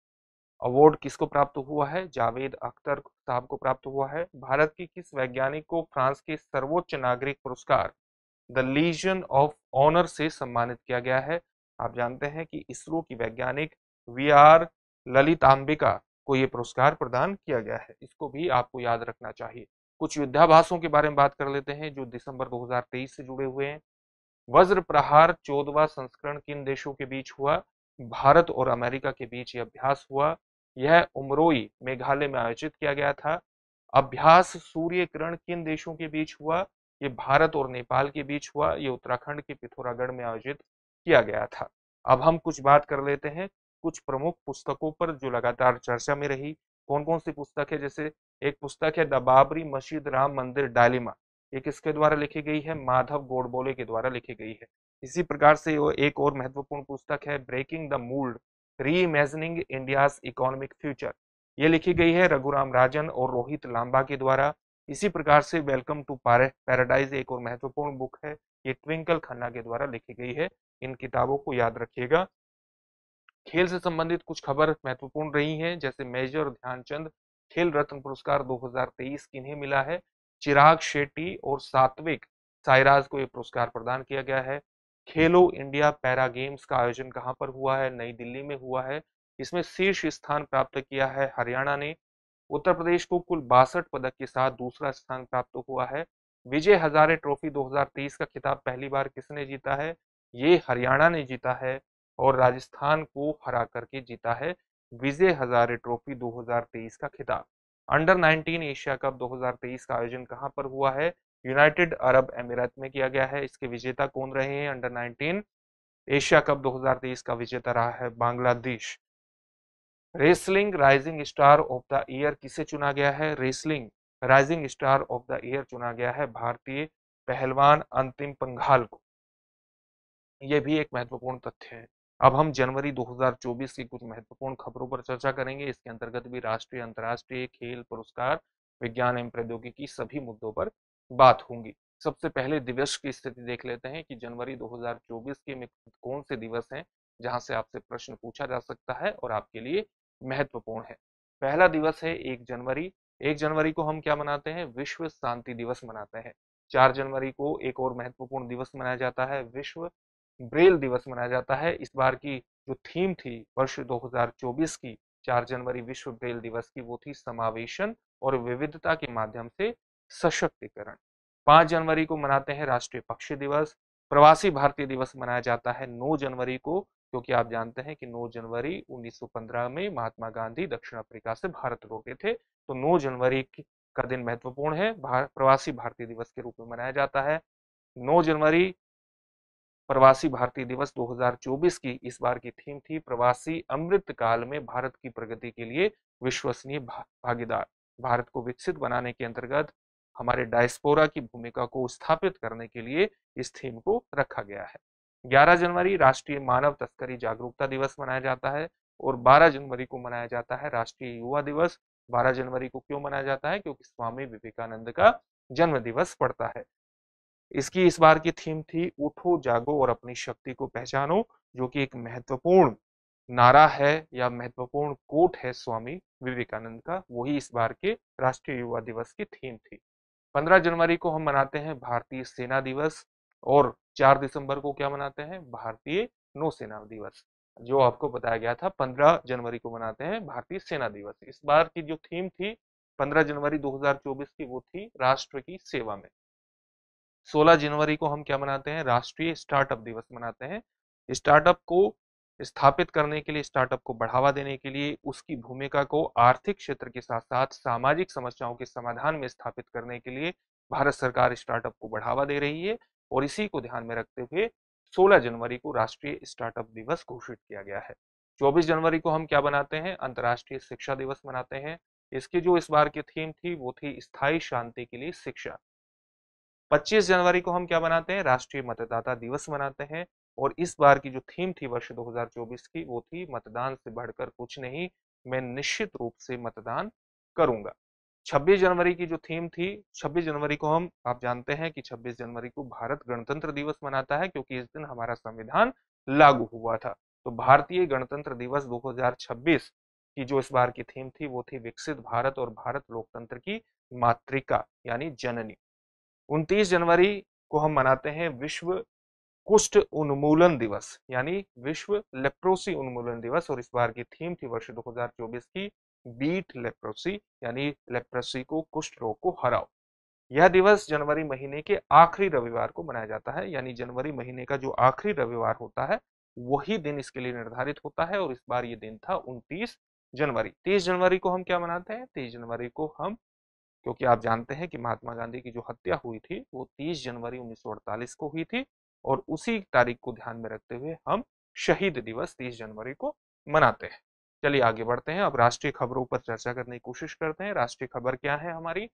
अवार्ड किसको प्राप्त हुआ है? जावेद अख्तर साहब को प्राप्त हुआ है। भारत की किस वैज्ञानिक को फ्रांस के सर्वोच्च नागरिक पुरस्कार द लीजन ऑफ ऑनर से सम्मानित किया गया है? आप जानते हैं कि इसरो की वैज्ञानिक वी आर ललितांबिका को यह पुरस्कार प्रदान किया गया है। इसको भी आपको याद रखना चाहिए। कुछ युद्धाभ्यासों के बारे में बात कर लेते हैं जो दिसंबर 2023 से जुड़े हुए हैं। वज्र प्रहार 14वां संस्करण किन देशों के बीच हुआ? भारत और अमेरिका के बीच यह अभ्यास हुआ। यह उमरोई मेघालय में आयोजित किया गया था। अभ्यास सूर्य किरण किन देशों के बीच हुआ? ये भारत और नेपाल के बीच हुआ। ये उत्तराखंड के पिथौरागढ़ में आयोजित किया गया था। अब हम कुछ बात कर लेते हैं कुछ प्रमुख पुस्तकों पर जो लगातार चर्चा में रही। कौन कौन सी पुस्तक है? जैसे एक पुस्तक है द बाबरी मस्जिद राम मंदिर डायलेमा। ये किसके द्वारा लिखी गई है? माधव गोडबोले के द्वारा लिखी गई है। इसी प्रकार से वो एक और महत्वपूर्ण पुस्तक है ब्रेकिंग द मोल्ड री इमेजिनिंग इंडियाज इकोनॉमिक फ्यूचर। ये लिखी गई है रघुराम राजन और रोहित लांबा के द्वारा। इसी प्रकार से वेलकम टू पैराडाइज एक और महत्वपूर्ण बुक है। ये ट्विंकल खन्ना के द्वारा लिखी गई है। इन किताबों को याद रखिएगा। खेल से संबंधित कुछ खबर महत्वपूर्ण रही हैं, जैसे मेजर ध्यानचंद खेल रत्न पुरस्कार 2023 किन्हें मिला है? चिराग शेट्टी और सात्विक साईराज को यह पुरस्कार प्रदान किया गया है। खेलो इंडिया पैरा गेम्स का आयोजन कहां पर हुआ है? नई दिल्ली में हुआ है। इसमें शीर्ष स्थान प्राप्त किया है हरियाणा ने। उत्तर प्रदेश को कुल 62 पदक के साथ दूसरा स्थान प्राप्त हुआ है। विजय हजारे ट्रॉफी 2023 का खिताब पहली बार किसने जीता है? ये हरियाणा ने जीता है और राजस्थान को हरा करके जीता है विजय हजारे ट्रॉफी 2023 का खिताब। अंडर 19 एशिया कप 2023 का आयोजन कहां पर हुआ है? यूनाइटेड अरब अमीरात में किया गया है। इसके विजेता कौन रहे हैं? अंडर 19 एशिया कप 2023 का विजेता रहा है Bangladesh. Wrestling rising star of the year किसे चुना गया है? Wrestling rising star of the year चुना गया है भारतीय पहलवान अंतिम पंघाल को। यह भी एक महत्वपूर्ण तथ्य है। अब हम जनवरी 2024 की कुछ महत्वपूर्ण खबरों पर चर्चा करेंगे। इसके अंतर्गत भी राष्ट्रीय अंतर्राष्ट्रीय खेल पुरस्कार विज्ञान एवं प्रौद्योगिकी सभी मुद्दों पर बात होंगी। सबसे पहले दिवस की स्थिति देख लेते हैं कि जनवरी 2024 के में कौन से दिवस हैं जहां से आपसे प्रश्न पूछा जा सकता है और आपके लिए महत्वपूर्ण है। पहला दिवस है 1 जनवरी। 1 जनवरी को हम क्या मनाते हैं? विश्व शांति दिवस मनाते हैं। 4 जनवरी को एक और महत्वपूर्ण दिवस मनाया जाता है, विश्व ब्रेल दिवस मनाया जाता है। इस बार की जो थीम थी वर्ष 2024 की 4 जनवरी विश्व ब्रेल दिवस की, वो थी समावेशन और विविधता के माध्यम से सशक्तिकरण। 5 जनवरी को मनाते हैं राष्ट्रीय पक्षी दिवस। प्रवासी भारतीय दिवस मनाया जाता है 9 जनवरी को, क्योंकि आप जानते हैं कि 9 जनवरी 1915 में महात्मा गांधी दक्षिण अफ्रीका से भारत लौटे थे। तो 9 जनवरी का दिन महत्वपूर्ण है, प्रवासी भारतीय दिवस के रूप में मनाया जाता है। 9 जनवरी प्रवासी भारतीय दिवस 2024 की इस बार की थीम थी प्रवासी अमृत काल में भारत की प्रगति के लिए विश्वसनीय भागीदार। भारत को विकसित बनाने के अंतर्गत हमारे डायस्पोरा की भूमिका को स्थापित करने के लिए इस थीम को रखा गया है। 11 जनवरी राष्ट्रीय मानव तस्करी जागरूकता दिवस मनाया जाता है और 12 जनवरी को मनाया जाता है राष्ट्रीय युवा दिवस। 12 जनवरी को क्यों मनाया जाता है? क्योंकि स्वामी विवेकानंद का जन्म दिवस पड़ता है। इसकी इस बार की थीम थी उठो जागो और अपनी शक्ति को पहचानो, जो कि एक महत्वपूर्ण नारा है या महत्वपूर्ण कोट है स्वामी विवेकानंद का। वही इस बार के राष्ट्रीय युवा दिवस की थीम थी। 15 जनवरी को हम मनाते हैं भारतीय सेना दिवस और 4 दिसंबर को क्या मनाते हैं? भारतीय नौसेना दिवस। जो आपको बताया गया था 15 जनवरी को मनाते हैं भारतीय सेना दिवस। इस बार की जो थीम थी 15 जनवरी 2024 की, वो थी राष्ट्र की सेवा में। 16 जनवरी को हम क्या मनाते हैं? राष्ट्रीय स्टार्टअप दिवस मनाते हैं। स्टार्टअप को स्थापित करने के लिए, स्टार्टअप को बढ़ावा देने के लिए, उसकी भूमिका को आर्थिक क्षेत्र के साथ साथ सामाजिक समस्याओं के समाधान में स्थापित करने के लिए भारत सरकार स्टार्टअप को बढ़ावा दे रही है और इसी को ध्यान में रखते हुए 16 जनवरी को राष्ट्रीय स्टार्टअप दिवस घोषित किया गया है। 24 जनवरी को हम क्या बनाते हैं? अंतर्राष्ट्रीय शिक्षा दिवस मनाते हैं। इसकी जो इस बार की थीम थी वो थी स्थायी शांति के लिए शिक्षा। 25 जनवरी को हम क्या मनाते हैं? राष्ट्रीय मतदाता दिवस मनाते हैं और इस बार की जो थीम थी वर्ष 2024 की, वो थी मतदान से बढ़कर कुछ नहीं, मैं निश्चित रूप से मतदान करूंगा। 26 जनवरी की जो थीम थी, 26 जनवरी को आप जानते हैं कि 26 जनवरी को भारत गणतंत्र दिवस मनाता है, क्योंकि इस दिन हमारा संविधान लागू हुआ था। तो भारतीय गणतंत्र दिवस 2026 की जो इस बार की थीम थी वो थी विकसित भारत और भारत लोकतंत्र की मातृका यानी जननी। 29 जनवरी को हम मनाते हैं विश्व कुष्ठ उन्मूलन दिवस यानी विश्व लेप्रोसी उन्मूलन दिवस, और इस बार की थीम थी वर्ष 2024 की बीट लेप्रोसी यानी लेप्रोसी को, कुष्ठ रोग को हराओ। यह दिवस जनवरी महीने के आखिरी रविवार को मनाया जाता है, यानी जनवरी महीने का जो आखिरी रविवार होता है वही दिन इसके लिए निर्धारित होता है, और इस बार ये दिन था 29 जनवरी। 30 जनवरी को हम क्या मनाते हैं? 30 जनवरी को हम, क्योंकि आप जानते हैं कि महात्मा गांधी की जो हत्या हुई थी वो 30 जनवरी 1948 को हुई थी, और उसी तारीख को ध्यान में रखते हुए हम शहीद दिवस 30 जनवरी को मनाते हैं। चलिए आगे बढ़ते हैं, अब राष्ट्रीय खबरों पर चर्चा करने की कोशिश करते हैं। राष्ट्रीय खबर क्या है हमारी?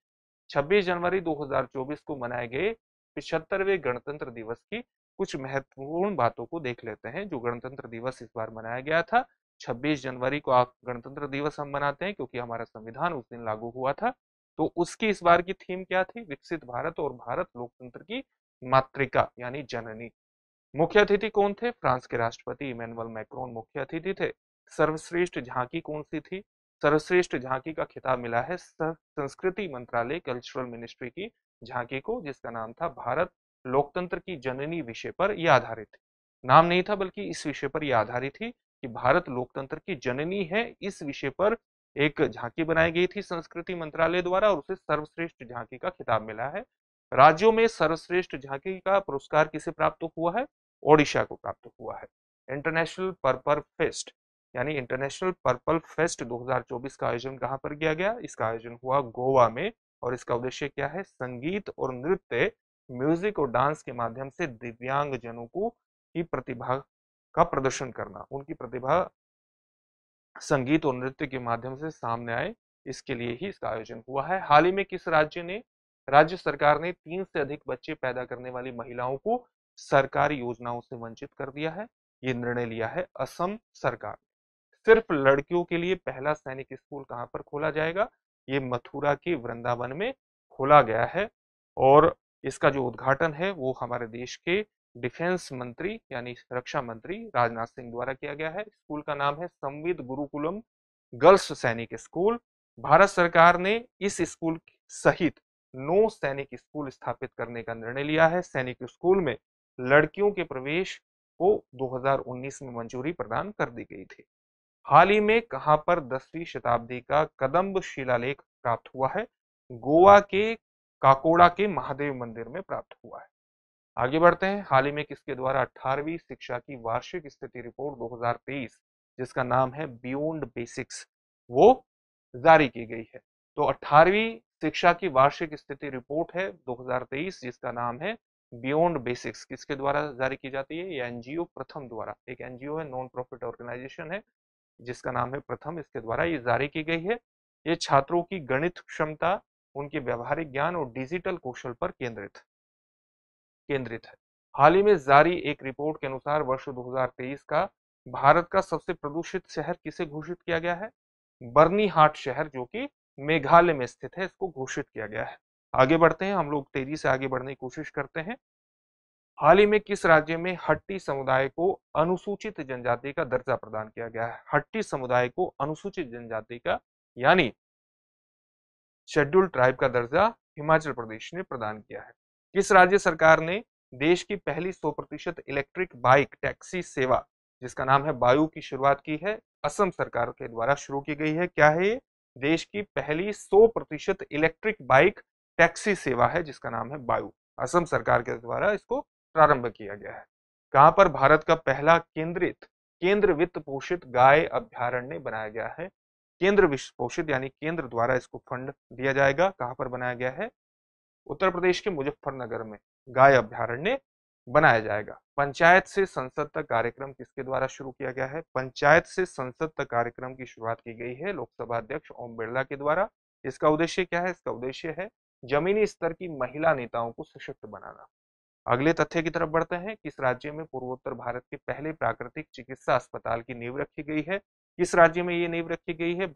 26 जनवरी 2024 को मनाए गए 75वें गणतंत्र दिवस की कुछ महत्वपूर्ण बातों को देख लेते हैं। जो गणतंत्र दिवस इस बार मनाया गया था, 26 जनवरी को आप गणतंत्र दिवस हम मनाते हैं क्योंकि हमारा संविधान उस दिन लागू हुआ था। तो उसकी इस बार की थीम क्या थी? विकसित भारत और भारत लोकतंत्र की मातृका यानी जननी। मुख्य अतिथि कौन थे? फ्रांस के राष्ट्रपति इमैनुअल मैक्रोन मुख्य अतिथि थे। सर्वश्रेष्ठ झांकी कौन सी थी? सर्वश्रेष्ठ झांकी का खिताब मिला है संस्कृति मंत्रालय कल्चरल मिनिस्ट्री की झांकी को, जिसका नाम था भारत लोकतंत्र की जननी विषय पर यह आधारित थी। नाम नहीं था बल्कि इस विषय पर यह आधारित थी कि भारत लोकतंत्र की जननी है, इस विषय पर एक झांकी बनाई गई थी संस्कृति मंत्रालय द्वारा और उसे सर्वश्रेष्ठ झांकी का खिताब मिला है। राज्यों में सर्वश्रेष्ठ झांकी का पुरस्कार किसे प्राप्त हुआ है? ओडिशा को प्राप्त हुआ है। इंटरनेशनल पर्पल फेस्ट यानी इंटरनेशनल पर्पल फेस्ट 2024 का आयोजन कहां पर किया गया? इसका आयोजन हुआ गोवा में, और इसका उद्देश्य क्या है? संगीत और नृत्य, म्यूजिक और डांस के माध्यम से दिव्यांग जनों को की प्रतिभा का प्रदर्शन करना, उनकी प्रतिभा संगीत और नृत्य के माध्यम से सामने आए, इसके लिए ही इसका आयोजन हुआ है। हाल ही में किस राज्य सरकार ने 3 से अधिक बच्चे पैदा करने वाली महिलाओं को सरकारी योजनाओं से वंचित कर दिया है? ये निर्णय लिया है असम सरकार। सिर्फ लड़कियों के लिए पहला सैनिक स्कूल कहां पर खोला जाएगा? ये मथुरा के वृंदावन में खोला गया है, और इसका जो उद्घाटन है वो हमारे देश के डिफेंस मंत्री यानी रक्षा मंत्री राजनाथ सिंह द्वारा किया गया है। स्कूल का नाम है संविद गुरुकुलम गर्ल्स सैनिक स्कूल। भारत सरकार ने इस स्कूल सहित 9 सैनिक स्कूल स्थापित करने का निर्णय लिया है। सैनिक स्कूल में लड़कियों के प्रवेश को 2019 में मंजूरी प्रदान कर दी गई थी। हाल ही में कहां पर 10वीं शताब्दी का कदम्ब शिलालेख प्राप्त हुआ है? गोवा के काकोड़ा के महादेव मंदिर में प्राप्त हुआ है। आगे बढ़ते हैं, हाल ही में किसके द्वारा 18वीं शिक्षा की वार्षिक स्थिति रिपोर्ट 2023 जिसका नाम है बियॉन्ड बेसिक्स वो जारी की गई है। तो 18वीं शिक्षा की वार्षिक स्थिति रिपोर्ट है 2023 जिसका नाम है बियॉन्ड बेसिक्स, किसके द्वारा जारी की जाती है? ये एनजीओ प्रथम द्वारा, एक एनजीओ है, नॉन प्रॉफिट ऑर्गेनाइजेशन है जिसका नाम है प्रथम, इसके द्वारा ये जारी की गई है। ये छात्रों की गणित क्षमता, उनके व्यवहारिक ज्ञान और डिजिटल कौशल पर केंद्रित है। हाल ही में जारी एक रिपोर्ट के अनुसार वर्ष 2023 का भारत का सबसे प्रदूषित शहर किसे घोषित किया गया है? बर्नीहाट शहर जो कि मेघालय में स्थित है, इसको घोषित किया गया है। आगे बढ़ते हैं, हम लोग तेजी से आगे बढ़ने की कोशिश करते हैं। हाल ही में किस राज्य में हट्टी समुदाय को अनुसूचित जनजाति का दर्जा प्रदान किया गया है? हट्टी समुदाय को अनुसूचित जनजाति का यानी शेड्यूल्ड ट्राइब का दर्जा हिमाचल प्रदेश ने प्रदान किया है। किस राज्य सरकार ने देश की पहली 100% इलेक्ट्रिक बाइक टैक्सी सेवा जिसका नाम है बायू की शुरुआत की है? असम सरकार के द्वारा शुरू की गई है। क्या है ये? देश की पहली 100% इलेक्ट्रिक बाइक टैक्सी सेवा है जिसका नाम है बायू। असम सरकार के द्वारा इसको प्रारंभ किया गया है। कहां पर भारत का पहला केंद्र वित्त पोषित गाय अभ्यारण्य बनाया गया है? केंद्र वित्त पोषित यानी केंद्र द्वारा इसको फंड दिया जाएगा। कहां पर बनाया गया है? उत्तर प्रदेश के मुजफ्फरनगर में गाय अभ्यारण्य बनाया जाएगा। पंचायत से संसद तक कार्यक्रम किसके द्वारा शुरू किया गया है? पंचायत से संसद तक कार्यक्रम की शुरुआत की गई है लोकसभा अध्यक्ष ओम बिरला के द्वारा। इसका उद्देश्य क्या है? इसका उद्देश्य है जमीनी स्तर की महिला नेताओं को सशक्त बनाना। अगले तथ्य की तरफ बढ़ते हैं, किस राज्य में पूर्वोत्तर भारत के पहले प्राकृतिक चिकित्सा अस्पताल की नींव रखी गई है? किस राज्य में ये नींव रखी गई है?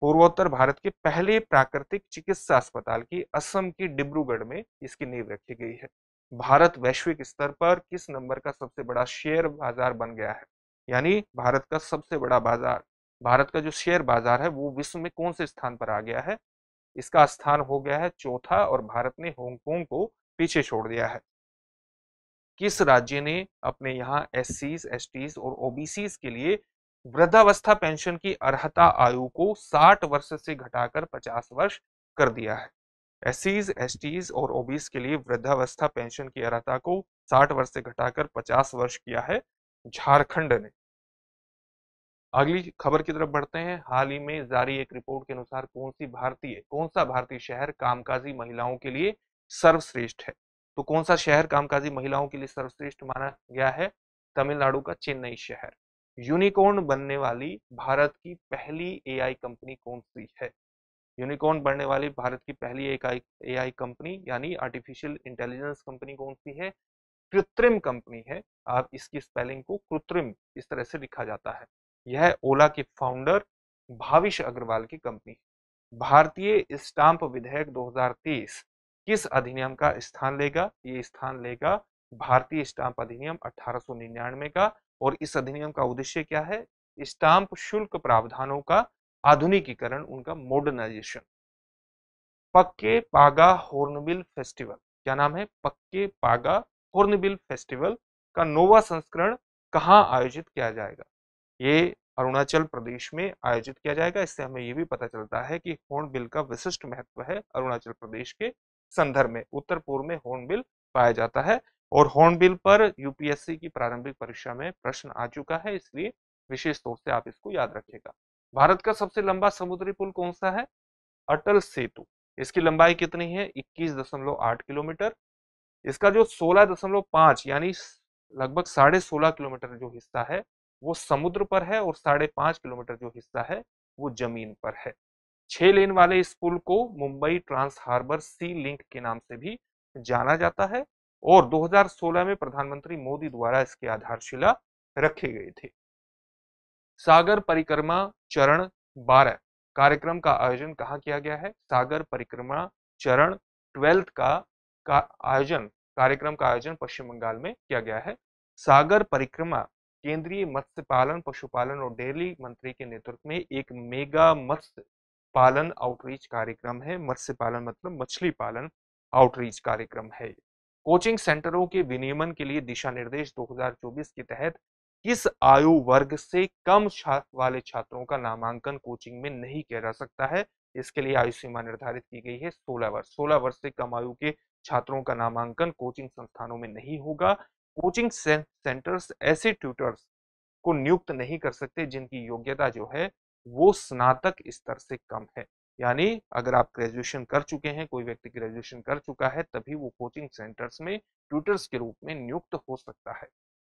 पूर्वोत्तर भारत के पहले प्राकृतिक चिकित्सा अस्पताल की असम के डिब्रूगढ़ में इसकी नींव रखी गई है। भारत वैश्विक स्तर पर किस नंबर का सबसे बड़ा शेयर बाजार बन गया है? यानी भारत का सबसे बड़ा बाजार, भारत का जो शेयर बाजार है वो विश्व में कौन से स्थान पर आ गया है? इसका स्थान हो गया है चौथा और भारत ने हांगकांग को पीछे छोड़ दिया है। किस राज्य ने अपने यहाँ एससीज, एसटीज और ओबीसीज के लिए वृद्धावस्था पेंशन की अर्हता आयु को 60 वर्ष से घटाकर 50 वर्ष कर दिया है? एससीज, एसटीज और ओबीसी के लिए वृद्धावस्था पेंशन की अर्हता को 60 वर्ष से घटाकर 50 वर्ष किया है झारखंड ने। अगली खबर की तरफ बढ़ते हैं। हाल ही में जारी एक रिपोर्ट के अनुसार कौन सा भारतीय शहर कामकाजी महिलाओं के लिए सर्वश्रेष्ठ है? तो कौन सा शहर कामकाजी महिलाओं के लिए सर्वश्रेष्ठ माना गया है? तमिलनाडु का चेन्नई शहर। यूनिकॉर्न बनने वाली भारत की पहली एआई कंपनी कौन सी है? यूनिकॉर्न बनने वाली भारत की पहली एआई कंपनी यानी आर्टिफिशियल इंटेलिजेंस कंपनी कौन सी है? कृत्रिम कंपनी है। आप इसकी स्पेलिंग को कृत्रिम इस तरह से लिखा जाता है। यह ओला के फाउंडर भाविश अग्रवाल की कंपनी। भारतीय स्टाम्प विधेयक 2023 किस अधिनियम का स्थान लेगा? ये स्थान लेगा भारतीय स्टाम्प अधिनियम 1899 का। और इस अधिनियम का उद्देश्य क्या है? स्टाम्प शुल्क प्रावधानों का आधुनिकीकरण, उनका मॉडर्नाइजेशन। पक्के पागा हॉर्नबिल फेस्टिवल, क्या नाम है? पक्के पागा हॉर्नबिल फेस्टिवल का नौवां संस्करण कहाँ आयोजित किया जाएगा? ये अरुणाचल प्रदेश में आयोजित किया जाएगा। इससे हमें ये भी पता चलता है कि हॉर्नबिल का विशिष्ट महत्व है अरुणाचल प्रदेश के संदर्भ में। उत्तर पूर्व में हॉर्नबिल पाया जाता है और हॉर्नबिल पर यूपीएससी की प्रारंभिक परीक्षा में प्रश्न आ चुका है, इसलिए विशेष तौर से आप इसको याद रखिएगा। भारत का सबसे लंबा समुद्री पुल कौन सा है? अटल सेतु। इसकी लंबाई कितनी है? 21.8 किलोमीटर। इसका जो 16.5 यानी लगभग 16.5 किलोमीटर जो हिस्सा है वो समुद्र पर है और 5.5 किलोमीटर जो हिस्सा है वो जमीन पर है। 6 लेन वाले इस पुल को Mumbai Trans Harbour Sea Link के नाम से भी जाना जाता है और 2016 में प्रधानमंत्री मोदी द्वारा इसकी आधारशिला रखी गई थी। सागर परिक्रमा चरण 12 कार्यक्रम का आयोजन कहाँ किया गया है? सागर परिक्रमा चरण 12 का आयोजन, कार्यक्रम का आयोजन पश्चिम बंगाल में किया गया है। सागर परिक्रमा केंद्रीय मत्स्य पालन, पशुपालन और डेयरी मंत्री के नेतृत्व में एक मेगा मत्स्य पालन आउटरीच कार्यक्रम है। मत्स्य पालन मतलब मछली पालन आउटरीच कार्यक्रम है। कोचिंग सेंटरों के विनियमन के लिए दिशा निर्देश 2024 के तहत किस आयु वर्ग से कम छात्र वाले छात्रों का नामांकन कोचिंग में नहीं किया जा सकता है? इसके लिए आयु सीमा निर्धारित की गई है 16 वर्ष। 16 वर्ष से कम आयु के छात्रों का नामांकन कोचिंग संस्थानों में नहीं होगा। कोचिंग सेंटर्स ऐसे ट्यूटर्स को नियुक्त नहीं कर सकते जिनकी योग्यता जो है वो स्नातक स्तर से कम है। यानी अगर आप ग्रेजुएशन कर चुके हैं, कोई व्यक्ति ग्रेजुएशन कर चुका है, तभी वो कोचिंग सेंटर्स में ट्यूटर्स के रूप में नियुक्त हो सकता है।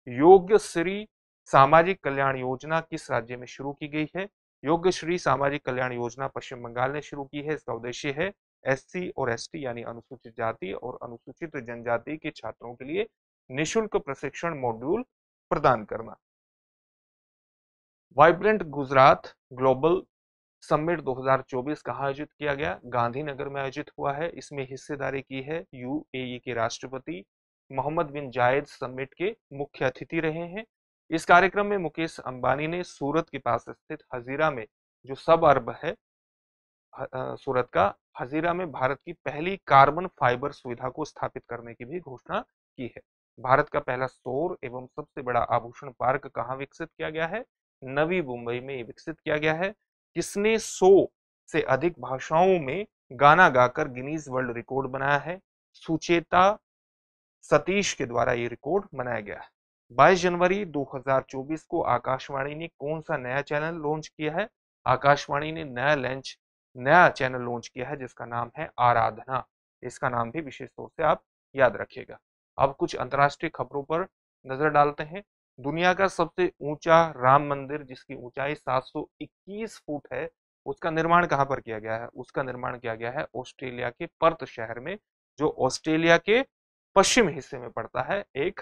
योग्य श्री सामाजिक कल्याण योजना किस राज्य में शुरू की गई है? योग्य श्री सामाजिक कल्याण योजना पश्चिम बंगाल ने शुरू की है। इसका उद्देश्य है एससी और एसटी यानी अनुसूचित जाति और अनुसूचित जनजाति के छात्रों के लिए निशुल्क प्रशिक्षण मॉड्यूल प्रदान करना। वाइब्रेंट गुजरात ग्लोबल समिट 2024 कहाँ आयोजित किया गया? गांधीनगर में आयोजित हुआ है। इसमें हिस्सेदारी की है यूएई के राष्ट्रपति मोहम्मद बिन जायद समिट के मुख्य अतिथि रहे हैं। इस कार्यक्रम में मुकेश अंबानी ने सूरत के पास स्थित हजीरा में जो सब अर्ब है सूरत का, हजीरा में भारत की पहली कार्बन फाइबर सुविधा को स्थापित करने की भी घोषणा की है। भारत का पहला सौर एवं सबसे बड़ा आभूषण पार्क कहाँ विकसित किया गया है? नवी मुंबई में विकसित किया गया है। किसने 100 से अधिक भाषाओं में गाना गाकर गिनीज वर्ल्ड रिकॉर्ड बनाया है? सुचेता सतीश के द्वारा ये रिकॉर्ड बनाया गया है। 22 जनवरी 2024 को आकाशवाणी ने कौन सा नया चैनल लॉन्च किया है? आकाशवाणी ने नया चैनल लॉन्च किया है जिसका नाम है आराधना। इसका नाम भी विशेष तौर से आप याद रखिएगा। अब कुछ अंतर्राष्ट्रीय खबरों पर नजर डालते हैं। दुनिया का सबसे ऊंचा राम मंदिर जिसकी ऊंचाई 721 फुट है, उसका निर्माण कहां पर किया गया है? उसका निर्माण किया गया है ऑस्ट्रेलिया के पर्थ शहर में, जो ऑस्ट्रेलिया के पश्चिम हिस्से में पड़ता है। एक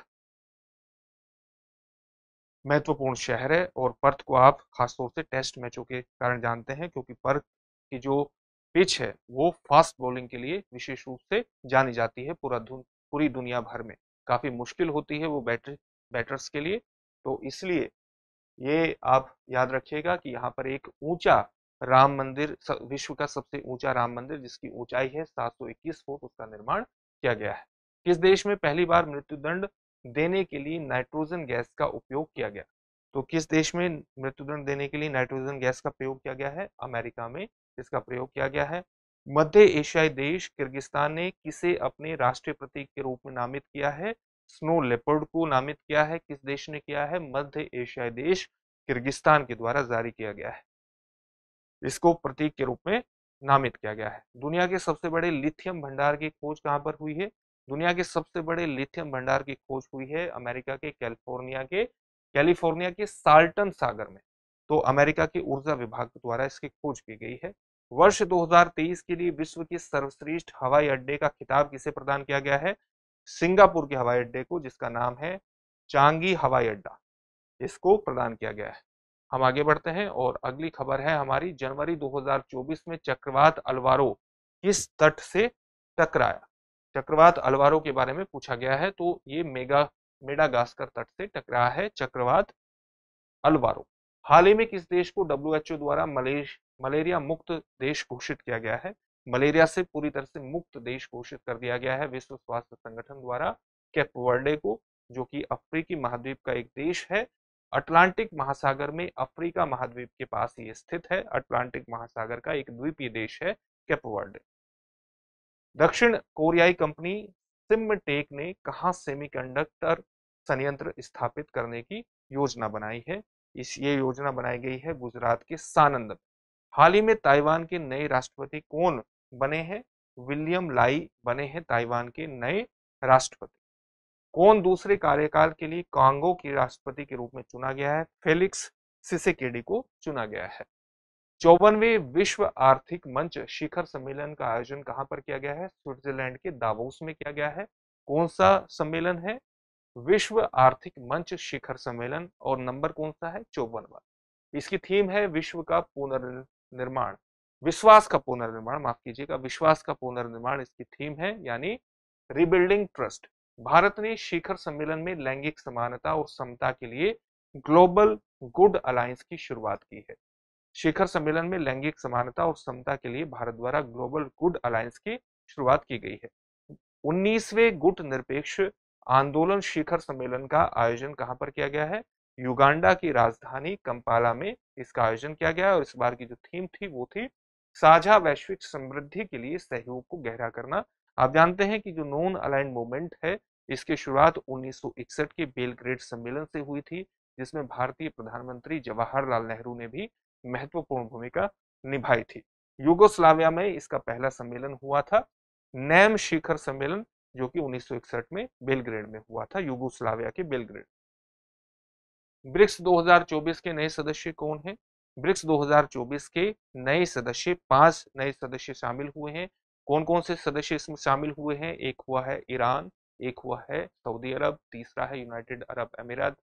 महत्वपूर्ण शहर है और पर्थ को आप खासतौर से टेस्ट मैचों के कारण जानते हैं, क्योंकि पर्थ की जो पिच है वो फास्ट बॉलिंग के लिए विशेष रूप से जानी जाती है। पूरी दुनिया भर में काफी मुश्किल होती है वो बैटर्स के लिए। तो इसलिए ये आप याद रखिएगा कि यहाँ पर एक ऊंचा राम मंदिर, विश्व का सबसे ऊंचा राम मंदिर जिसकी ऊंचाई है 721 फुट, उसका निर्माण किया गया है। किस देश में पहली बार मृत्युदंड देने के लिए नाइट्रोजन गैस का उपयोग किया गया? तो किस देश में मृत्युदंड देने के लिए नाइट्रोजन गैस का प्रयोग किया गया है? अमेरिका में इसका प्रयोग किया गया है। मध्य एशियाई देश किर्गिस्तान ने किसे अपने राष्ट्रीय प्रतीक के रूप में नामित किया है? स्नो लेपर्ड को नामित किया है। किस देश ने किया है? मध्य एशियाई देश किर्गिस्तान के द्वारा जारी किया गया है, इसको प्रतीक के रूप में नामित किया गया है। दुनिया के सबसे बड़े लिथियम भंडार की खोज कहां पर हुई है? दुनिया के सबसे बड़े लिथियम भंडार की खोज हुई है अमेरिका के कैलिफोर्निया के साल्टन सागर में। तो अमेरिका के ऊर्जा विभाग द्वारा इसकी खोज की गई है। वर्ष 2023 के लिए विश्व के सर्वश्रेष्ठ हवाई अड्डे का खिताब किसे प्रदान किया गया है? सिंगापुर के हवाई अड्डे को, जिसका नाम है चांगी हवाई अड्डा, इसको प्रदान किया गया है। हम आगे बढ़ते हैं और अगली खबर है हमारी, जनवरी 2024 में चक्रवात अल्वारो किस तट से टकराया? चक्रवात अल्वारो के बारे में पूछा गया है। तो ये मेडागास्कर तट से टकराया है चक्रवात अल्वारो। हाल ही में किस देश को डब्ल्यूएचओ द्वारा मलेरिया मुक्त देश घोषित किया गया है? मलेरिया से पूरी तरह से मुक्त देश घोषित कर दिया गया है विश्व स्वास्थ्य संगठन द्वारा केप वर्डे को, जो कि अफ्रीकी महाद्वीप का एक देश है। अटलांटिक महासागर में अफ्रीका महाद्वीप के पास ये स्थित है। अटलांटिक महासागर का एक द्वीपीय देश है केप वर्डे। दक्षिण कोरियाई कंपनी सिमटेक ने कहां सेमीकंडक्टर संयंत्र स्थापित करने की योजना बनाई है? ये योजना बनाई गई है गुजरात के सानंद में। हाल ही में ताइवान के नए राष्ट्रपति कौन बने हैं? विलियम लाई बने हैं ताइवान के नए राष्ट्रपति। कौन दूसरे कार्यकाल के लिए कांगो के राष्ट्रपति के रूप में चुना गया है? फेलिक्स सिसेकेडी को चुना गया है। 54वें विश्व आर्थिक मंच शिखर सम्मेलन का आयोजन कहां पर किया गया है? स्विट्जरलैंड के दावोस में किया गया है। कौन सा सम्मेलन है? विश्व आर्थिक मंच शिखर सम्मेलन। और नंबर कौन सा है? 54वां। इसकी थीम है विश्व का पुनर्निर्माण, विश्वास का पुनर्निर्माण, माफ कीजिएगा, विश्वास का पुनर्निर्माण इसकी थीम है, यानी रिबिल्डिंग ट्रस्ट। भारत ने शिखर सम्मेलन में लैंगिक समानता और समता के लिए ग्लोबल गुड अलायंस की शुरुआत की है। शिखर सम्मेलन में लैंगिक समानता और समता के लिए भारत द्वारा ग्लोबल गुड अलायंस की शुरुआत की गई है। 19वें गुट निरपेक्ष आंदोलन शिखर सम्मेलन का आयोजन कहां पर किया गया है? युगांडा की राजधानी कंपाला में इसका आयोजन किया गया है। और इस बार की जो थीम थी वो थी साझा वैश्विक समृद्धि के लिए सहयोग को गहरा करना। आप जानते हैं कि जो नॉन अलाइंड मूवमेंट है, इसकी शुरुआत 1961 के बेलग्रेड सम्मेलन से हुई थी, जिसमें भारतीय प्रधानमंत्री जवाहरलाल नेहरू ने भी महत्वपूर्ण भूमिका निभाई थी। युगोस्लाविया में इसका पहला सम्मेलन हुआ था, नैम शिखर सम्मेलन, जो कि 1961 में बेलग्रेड में हुआ था, युगोस्लाविया के बेलग्रेड। ब्रिक्स 2024 के नए सदस्य कौन हैं? ब्रिक्स 2024 के नए सदस्य 5 नए सदस्य शामिल हुए हैं। कौन कौन से सदस्य इसमें शामिल हुए हैं? एक हुआ है ईरान, एक हुआ है सऊदी अरब, तीसरा है यूनाइटेड अरब अमीरात,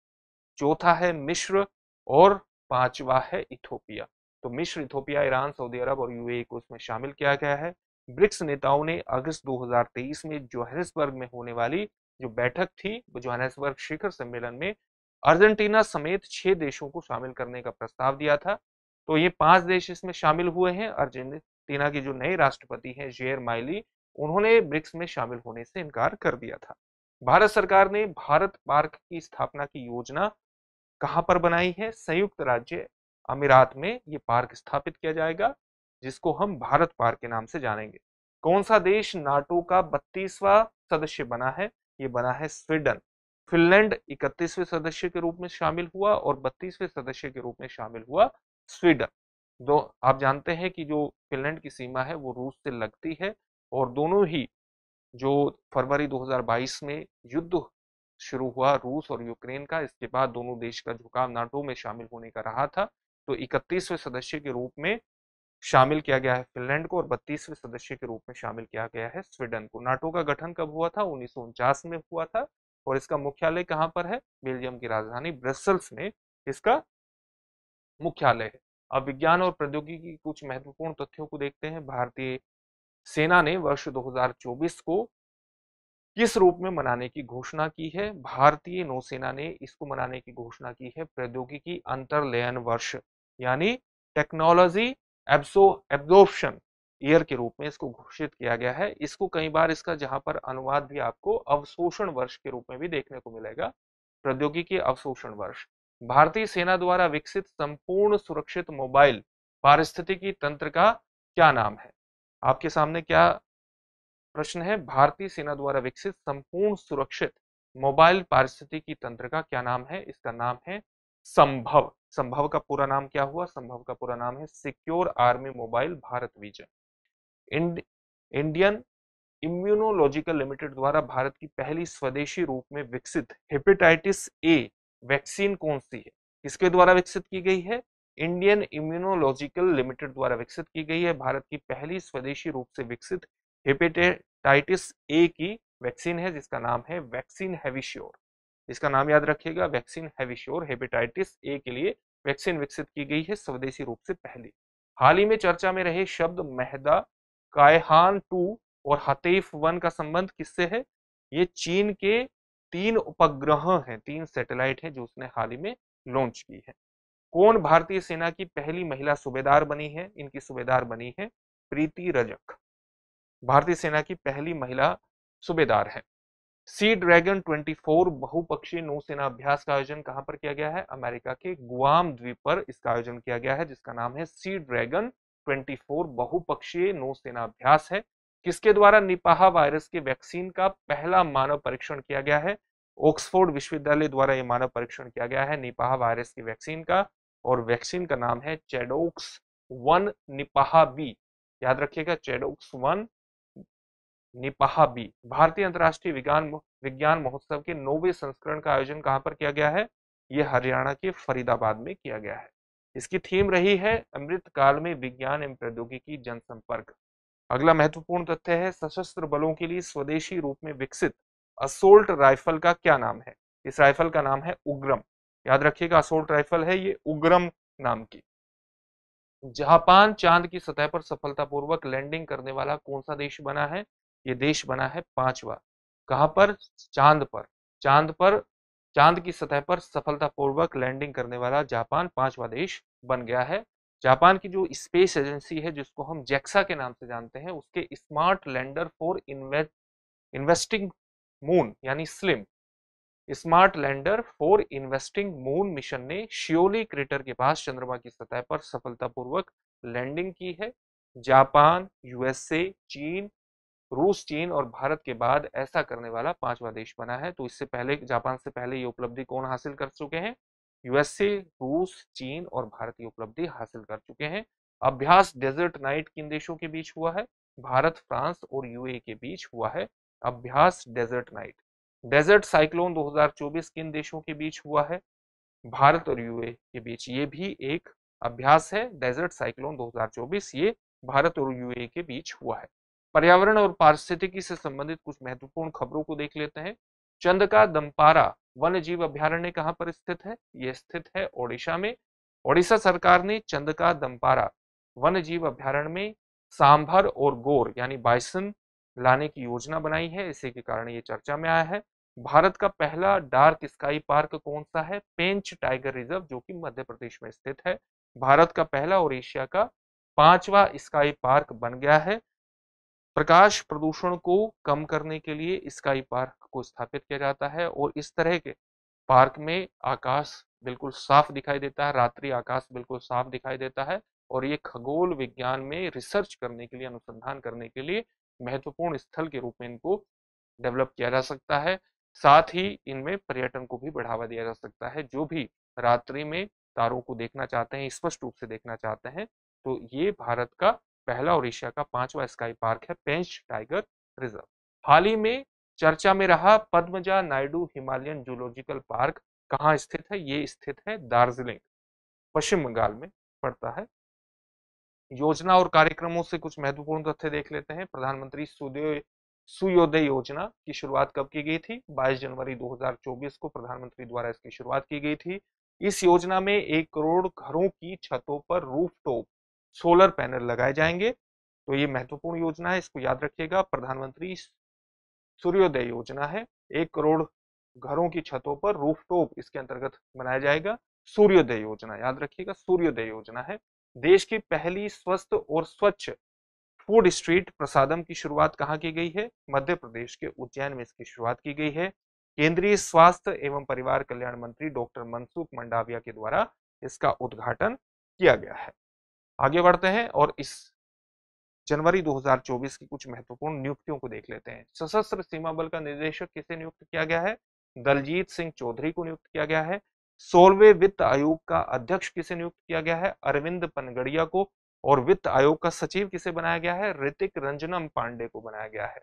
चौथा है मिस्र और पांचवा है इथोपिया। तो मिस्र, इथोपिया, ईरान, सऊदी अरब और यूएई को इसमें शामिल किया गया है। ब्रिक्स नेताओं ने अगस्त 2023 में जोहानिसबर्ग में होने वाली जो बैठक थी, जोहानिसबर्ग शिखर सम्मेलन में अर्जेंटीना समेत 6 देशों को शामिल करने का प्रस्ताव दिया था। तो ये 5 देश इसमें शामिल हुए हैं। अर्जेंटीना के जो नए राष्ट्रपति हैं जेयर माइली, उन्होंने ब्रिक्स में शामिल होने से इनकार कर दिया था। भारत सरकार ने भारत पार्क की स्थापना की योजना कहां पर बनाई है? संयुक्त राज्य अमीरात में ये पार्क स्थापित किया जाएगा, जिसको हम भारत पार्क के नाम से जानेंगे। कौन सा देश नाटो का 32वां सदस्य बना है? ये बना है स्वीडन। फिनलैंड 31वें सदस्य के रूप में शामिल हुआ और 32वें सदस्य के रूप में शामिल हुआ स्वीडन। दो आप जानते हैं कि जो फिनलैंड की सीमा है वो रूस से लगती है, और दोनों ही जो फरवरी 2022 में युद्ध शुरू हुआ रूस और यूक्रेन का, इसके बाद दोनों देश का झुकाव नाटो में शामिल होने का रहा था। तो 31वें सदस्य के रूप में शामिल किया गया है फिनलैंड को और 32वें सदस्य के रूप में शामिल किया गया है स्वीडन को। नाटो का गठन कब हुआ था? 1949 में हुआ था। और इसका मुख्यालय कहाँ पर है? बेल्जियम की राजधानी ब्रसेल्स में इसका मुख्यालय है। अब विज्ञान और प्रौद्योगिकी की कुछ महत्वपूर्ण तथ्यों को देखते हैं। भारतीय सेना ने वर्ष 2024 को किस रूप में मनाने की घोषणा की है? भारतीय नौसेना ने इसको मनाने की घोषणा की है प्रौद्योगिकी अंतर्लयन वर्ष, यानी टेक्नोलॉजी एब्जॉर्प्शन ईयर के रूप में इसको घोषित किया गया है। इसको कई बार इसका जहां पर अनुवाद भी आपको अवशोषण वर्ष के रूप में भी देखने को मिलेगा, प्रौद्योगिकी अवशोषण वर्ष। भारतीय सेना द्वारा विकसित संपूर्ण सुरक्षित मोबाइल पारिस्थितिकी तंत्र का क्या नाम है? आपके सामने क्या प्रश्न है? भारतीय सेना द्वारा विकसित संपूर्ण सुरक्षित मोबाइल पारिस्थितिकी तंत्र का क्या नाम है? इसका नाम है संभव। संभव का पूरा नाम क्या हुआ? संभव का पूरा नाम है secure army mobile Bharat vision. Indian immunological limited द्वारा भारत की पहली स्वदेशी रूप में विकसित हेपेटाइटिस ए वैक्सीन कौन सी है? किसके द्वारा विकसित की गई है? इंडियन इम्यूनोलॉजिकल लिमिटेड द्वारा विकसित की गई है। भारत की पहली स्वदेशी रूप से विकसित हेपेटाइटिस ए की वैक्सीन है, जिसका नाम है वैक्सीन हैविश्योर। इसका नाम याद रखिएगा, वैक्सीन हैविश्योर। हेपेटाइटिस ए के लिए वैक्सीन विकसित की गई है स्वदेशी रूप से पहली। हाल ही में चर्चा में रहे शब्द मेहदा, कायहान 2 और हतेफ 1 का संबंध किससे है? ये चीन के 3 उपग्रह हैं, 3 सैटेलाइट हैं जो उसने हाल ही में लॉन्च की है। कौन भारतीय सेना की पहली महिला सूबेदार बनी है? इनकी सूबेदार बनी है प्रीति रजक, भारतीय सेना की पहली महिला सूबेदार है। सी ड्रैगन 24 बहुपक्षीय नौसेना अभ्यास का आयोजन कहां पर किया गया है? अमेरिका के गुआम द्वीप पर इसका आयोजन किया गया है, जिसका नाम है सी ड्रैगन 24 बहुपक्षीय नौसेना अभ्यास है। किसके द्वारा निपाह वायरस के वैक्सीन का पहला मानव परीक्षण किया गया है? ऑक्सफोर्ड विश्वविद्यालय द्वारा यह मानव परीक्षण किया गया है निपाह वायरस की वैक्सीन का, और वैक्सीन का नाम है चेडोक्स 1 निपाह बी। याद रखिएगा, चेडोक्स 1 निपाह बी। भारतीय अंतर्राष्ट्रीय विज्ञान महोत्सव के 9वें संस्करण का आयोजन कहां पर किया गया है? यह हरियाणा के फरीदाबाद में किया गया है। इसकी थीम रही है अमृत काल में विज्ञान एवं प्रौद्योगिकी जनसंपर्क। अगला महत्वपूर्ण तथ्य है सशस्त्र बलों के लिए स्वदेशी रूप में विकसित असोल्ट राइफल का क्या नाम है? इस राइफल का नाम है उग्रम। याद रखिएगा, असोल्ट राइफल है ये उग्रम नाम की। जापान चांद की सतह पर सफलतापूर्वक लैंडिंग करने वाला कौन सा देश बना है? ये देश बना है 5वां। कहां पर? चांद पर। चांद पर, चांद की सतह पर सफलतापूर्वक लैंडिंग करने वाला जापान 5वां देश बन गया है। जापान की जो स्पेस एजेंसी है, जिसको हम जेक्सा के नाम से जानते हैं, उसके smart lander for investigating moon यानी SLIM, smart lander for investigating moon mission ने शियोली क्रेटर के पास चंद्रमा की सतह पर सफलतापूर्वक लैंडिंग की है। जापान, यूएसए, चीन, रूस, चीन और भारत के बाद ऐसा करने वाला 5वां देश बना है। तो इससे पहले, जापान से पहले ये उपलब्धि कौन हासिल कर चुके हैं? यूएसए, रूस, चीन और भारत ये उपलब्धि हासिल कर चुके हैं। अभ्यास डेजर्ट नाइट किन देशों के बीच हुआ है? भारत, फ्रांस और यूएई के बीच हुआ है अभ्यास डेजर्ट नाइट। डेजर्ट साइक्लोन 2024 किन देशों के बीच हुआ है? भारत और यूएई के बीच। ये भी एक अभ्यास है, डेजर्ट साइक्लोन 2024, ये भारत और यूएई के बीच हुआ है। पर्यावरण और पारिस्थितिकी से संबंधित कुछ महत्वपूर्ण खबरों को देख लेते हैं। चंद का दंपारा वन्य जीव अभ्यारण्य कहां पर स्थित है? ये स्थित है ओडिशा में। ओडिशा सरकार ने चंद का दंपारा वन्य जीव अभ्यारण्य में सांभर और गोर यानी बाइसन लाने की योजना बनाई है, इसी के कारण ये चर्चा में आया है। भारत का पहला डार्क स्काई पार्क कौन सा है? पेंच टाइगर रिजर्व, जो कि मध्य प्रदेश में स्थित है। भारत का पहला और एशिया का 5वां स्काई पार्क बन गया है। प्रकाश प्रदूषण को कम करने के लिए स्काई पार्क को स्थापित किया जाता है, और इस तरह के पार्क में आकाश बिल्कुल साफ दिखाई देता है, रात्रि आकाश बिल्कुल साफ दिखाई देता है, और ये खगोल विज्ञान में रिसर्च करने के लिए, अनुसंधान करने के लिए महत्वपूर्ण स्थल के रूप में इनको डेवलप किया जा सकता है। साथ ही इनमें पर्यटन को भी बढ़ावा दिया जा सकता है। जो भी रात्रि में तारों को देखना चाहते हैं, स्पष्ट रूप से देखना चाहते हैं, तो ये भारत का पहला और एशिया का 5वां स्काई पार्क है, पेंच टाइगर रिजर्व। हाल ही में चर्चा में रहा Padmaja Naidu Himalayan zoological park कहाँ स्थित है? ये स्थित है दार्जिलिंग, पश्चिम बंगाल में पड़ता है। योजना और कार्यक्रमों से कुछ महत्वपूर्ण तथ्य देख लेते हैं। प्रधानमंत्री सूर्योदय सूर्योदय योजना की शुरुआत कब की गई थी? 22 जनवरी 2024 को प्रधानमंत्री द्वारा इसकी शुरुआत की गई थी। इस योजना में 1 करोड़ घरों की छतों पर रूफटॉप सोलर पैनल लगाए जाएंगे। तो ये महत्वपूर्ण योजना है, इसको याद रखिएगा। प्रधानमंत्री सूर्योदय योजना है, 1 करोड़ घरों की छतों पर रूफटॉप इसके अंतर्गत बनाया जाएगा। सूर्योदय योजना याद रखिएगा, सूर्योदय योजना है। देश की पहली स्वस्थ और स्वच्छ फूड स्ट्रीट प्रसादम की शुरुआत कहाँ की गई है? मध्य प्रदेश के उज्जैन में इसकी शुरुआत की गई है। केंद्रीय स्वास्थ्य एवं परिवार कल्याण मंत्री डॉक्टर मनसुख मंडाविया के द्वारा इसका उद्घाटन किया गया है। आगे बढ़ते हैं और इस जनवरी 2024 की कुछ महत्वपूर्ण नियुक्तियों को देख लेते हैं। सशस्त्र सीमा बल का निदेशक किसे नियुक्त किया गया है? दलजीत सिंह चौधरी को नियुक्त किया गया है। 16वें वित्त आयोग का अध्यक्ष किसे नियुक्त किया गया है? अरविंद पनगड़िया को। और वित्त आयोग का सचिव किसे बनाया गया है? ऋतिक रंजनम पांडे को बनाया गया है।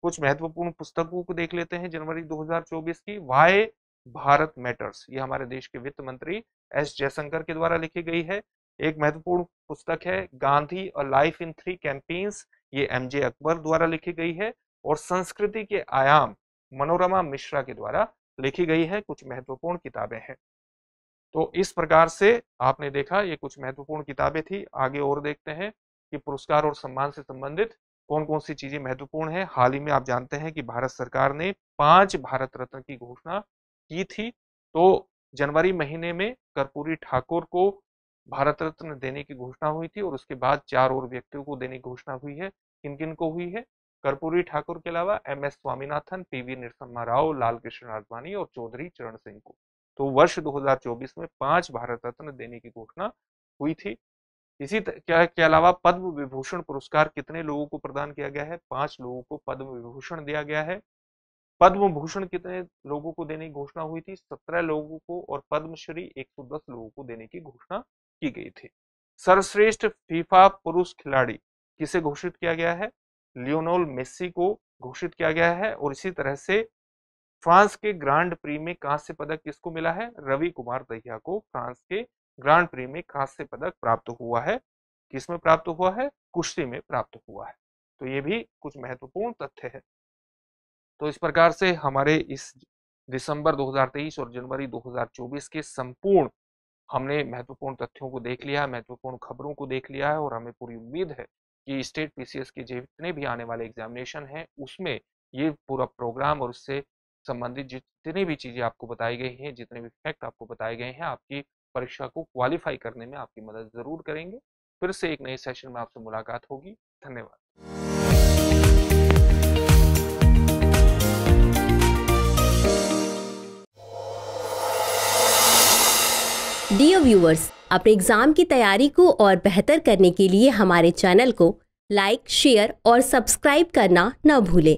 कुछ महत्वपूर्ण पुस्तकों को देख लेते हैं जनवरी 2024 की। वाई भारत मैटर्स, ये हमारे देश के वित्त मंत्री एस जयशंकर के द्वारा लिखी गई है। एक महत्वपूर्ण पुस्तक है Gandhi a life in 3 campaigns, ये एमजे अकबर द्वारा लिखी गई है। और संस्कृति के आयाम मनोरमा मिश्रा के द्वारा लिखी गई है। कुछ महत्वपूर्ण किताबें हैं। तो इस प्रकार से आपने देखा ये कुछ महत्वपूर्ण किताबें थी। आगे और देखते हैं कि पुरस्कार और सम्मान से संबंधित कौन कौन सी चीजें महत्वपूर्ण है। हाल ही में आप जानते हैं कि भारत सरकार ने 5 भारत रत्न की घोषणा की थी। तो जनवरी महीने में कर्पूरी ठाकुर को भारत रत्न देने की घोषणा हुई थी और उसके बाद 4 और व्यक्तियों को देने की घोषणा हुई है। किन किन को हुई है? कर्पूरी ठाकुर के अलावा M S Swaminathan, P V Narasimha Rao, Lal Krishna Advani और चौधरी चरण सिंह को। तो वर्ष 2024 में 5 भारत रत्न देने की घोषणा हुई थी। इसी के अलावा पद्म विभूषण पुरस्कार कितने लोगों को प्रदान किया गया है? 5 लोगों को पद्म विभूषण दिया गया है। पद्म भूषण कितने लोगों को देने की घोषणा हुई थी? 17 लोगों को। और पद्मश्री 110 लोगों को देने की घोषणा की गई थी। सर्वश्रेष्ठ फीफा पुरुष खिलाड़ी किसे घोषित किया गया है? लियोनेल मेसी को घोषित किया गया है। और इसी तरह से फ्रांस के ग्रांड प्री में कांस्य पदक किसको मिला है? रवि कुमार दहिया को फ्रांस के ग्रांड प्री में कांस्य पदक प्राप्त हुआ है। किसमें प्राप्त हुआ है? कुश्ती में प्राप्त हुआ है। तो ये भी कुछ महत्वपूर्ण तथ्य है। तो इस प्रकार से हमारे इस दिसंबर 2023 और जनवरी 2024 के संपूर्ण हमने महत्वपूर्ण तथ्यों को देख लिया, महत्वपूर्ण खबरों को देख लिया है। और हमें पूरी उम्मीद है कि स्टेट पीसीएस के जितने भी आने वाले एग्जामिनेशन हैं उसमें ये पूरा प्रोग्राम और उससे संबंधित जितनी भी चीजें आपको बताई गई हैं, जितने भी फैक्ट आपको बताए गए हैं, आपकी परीक्षा को क्वालिफाई करने में आपकी मदद जरूर करेंगे। फिर से एक नए सेशन में आपसे मुलाकात होगी। धन्यवाद। डियर व्यूअर्स, अपने एग्जाम की तैयारी को और बेहतर करने के लिए हमारे चैनल को लाइक, शेयर और सब्सक्राइब करना न भूलें।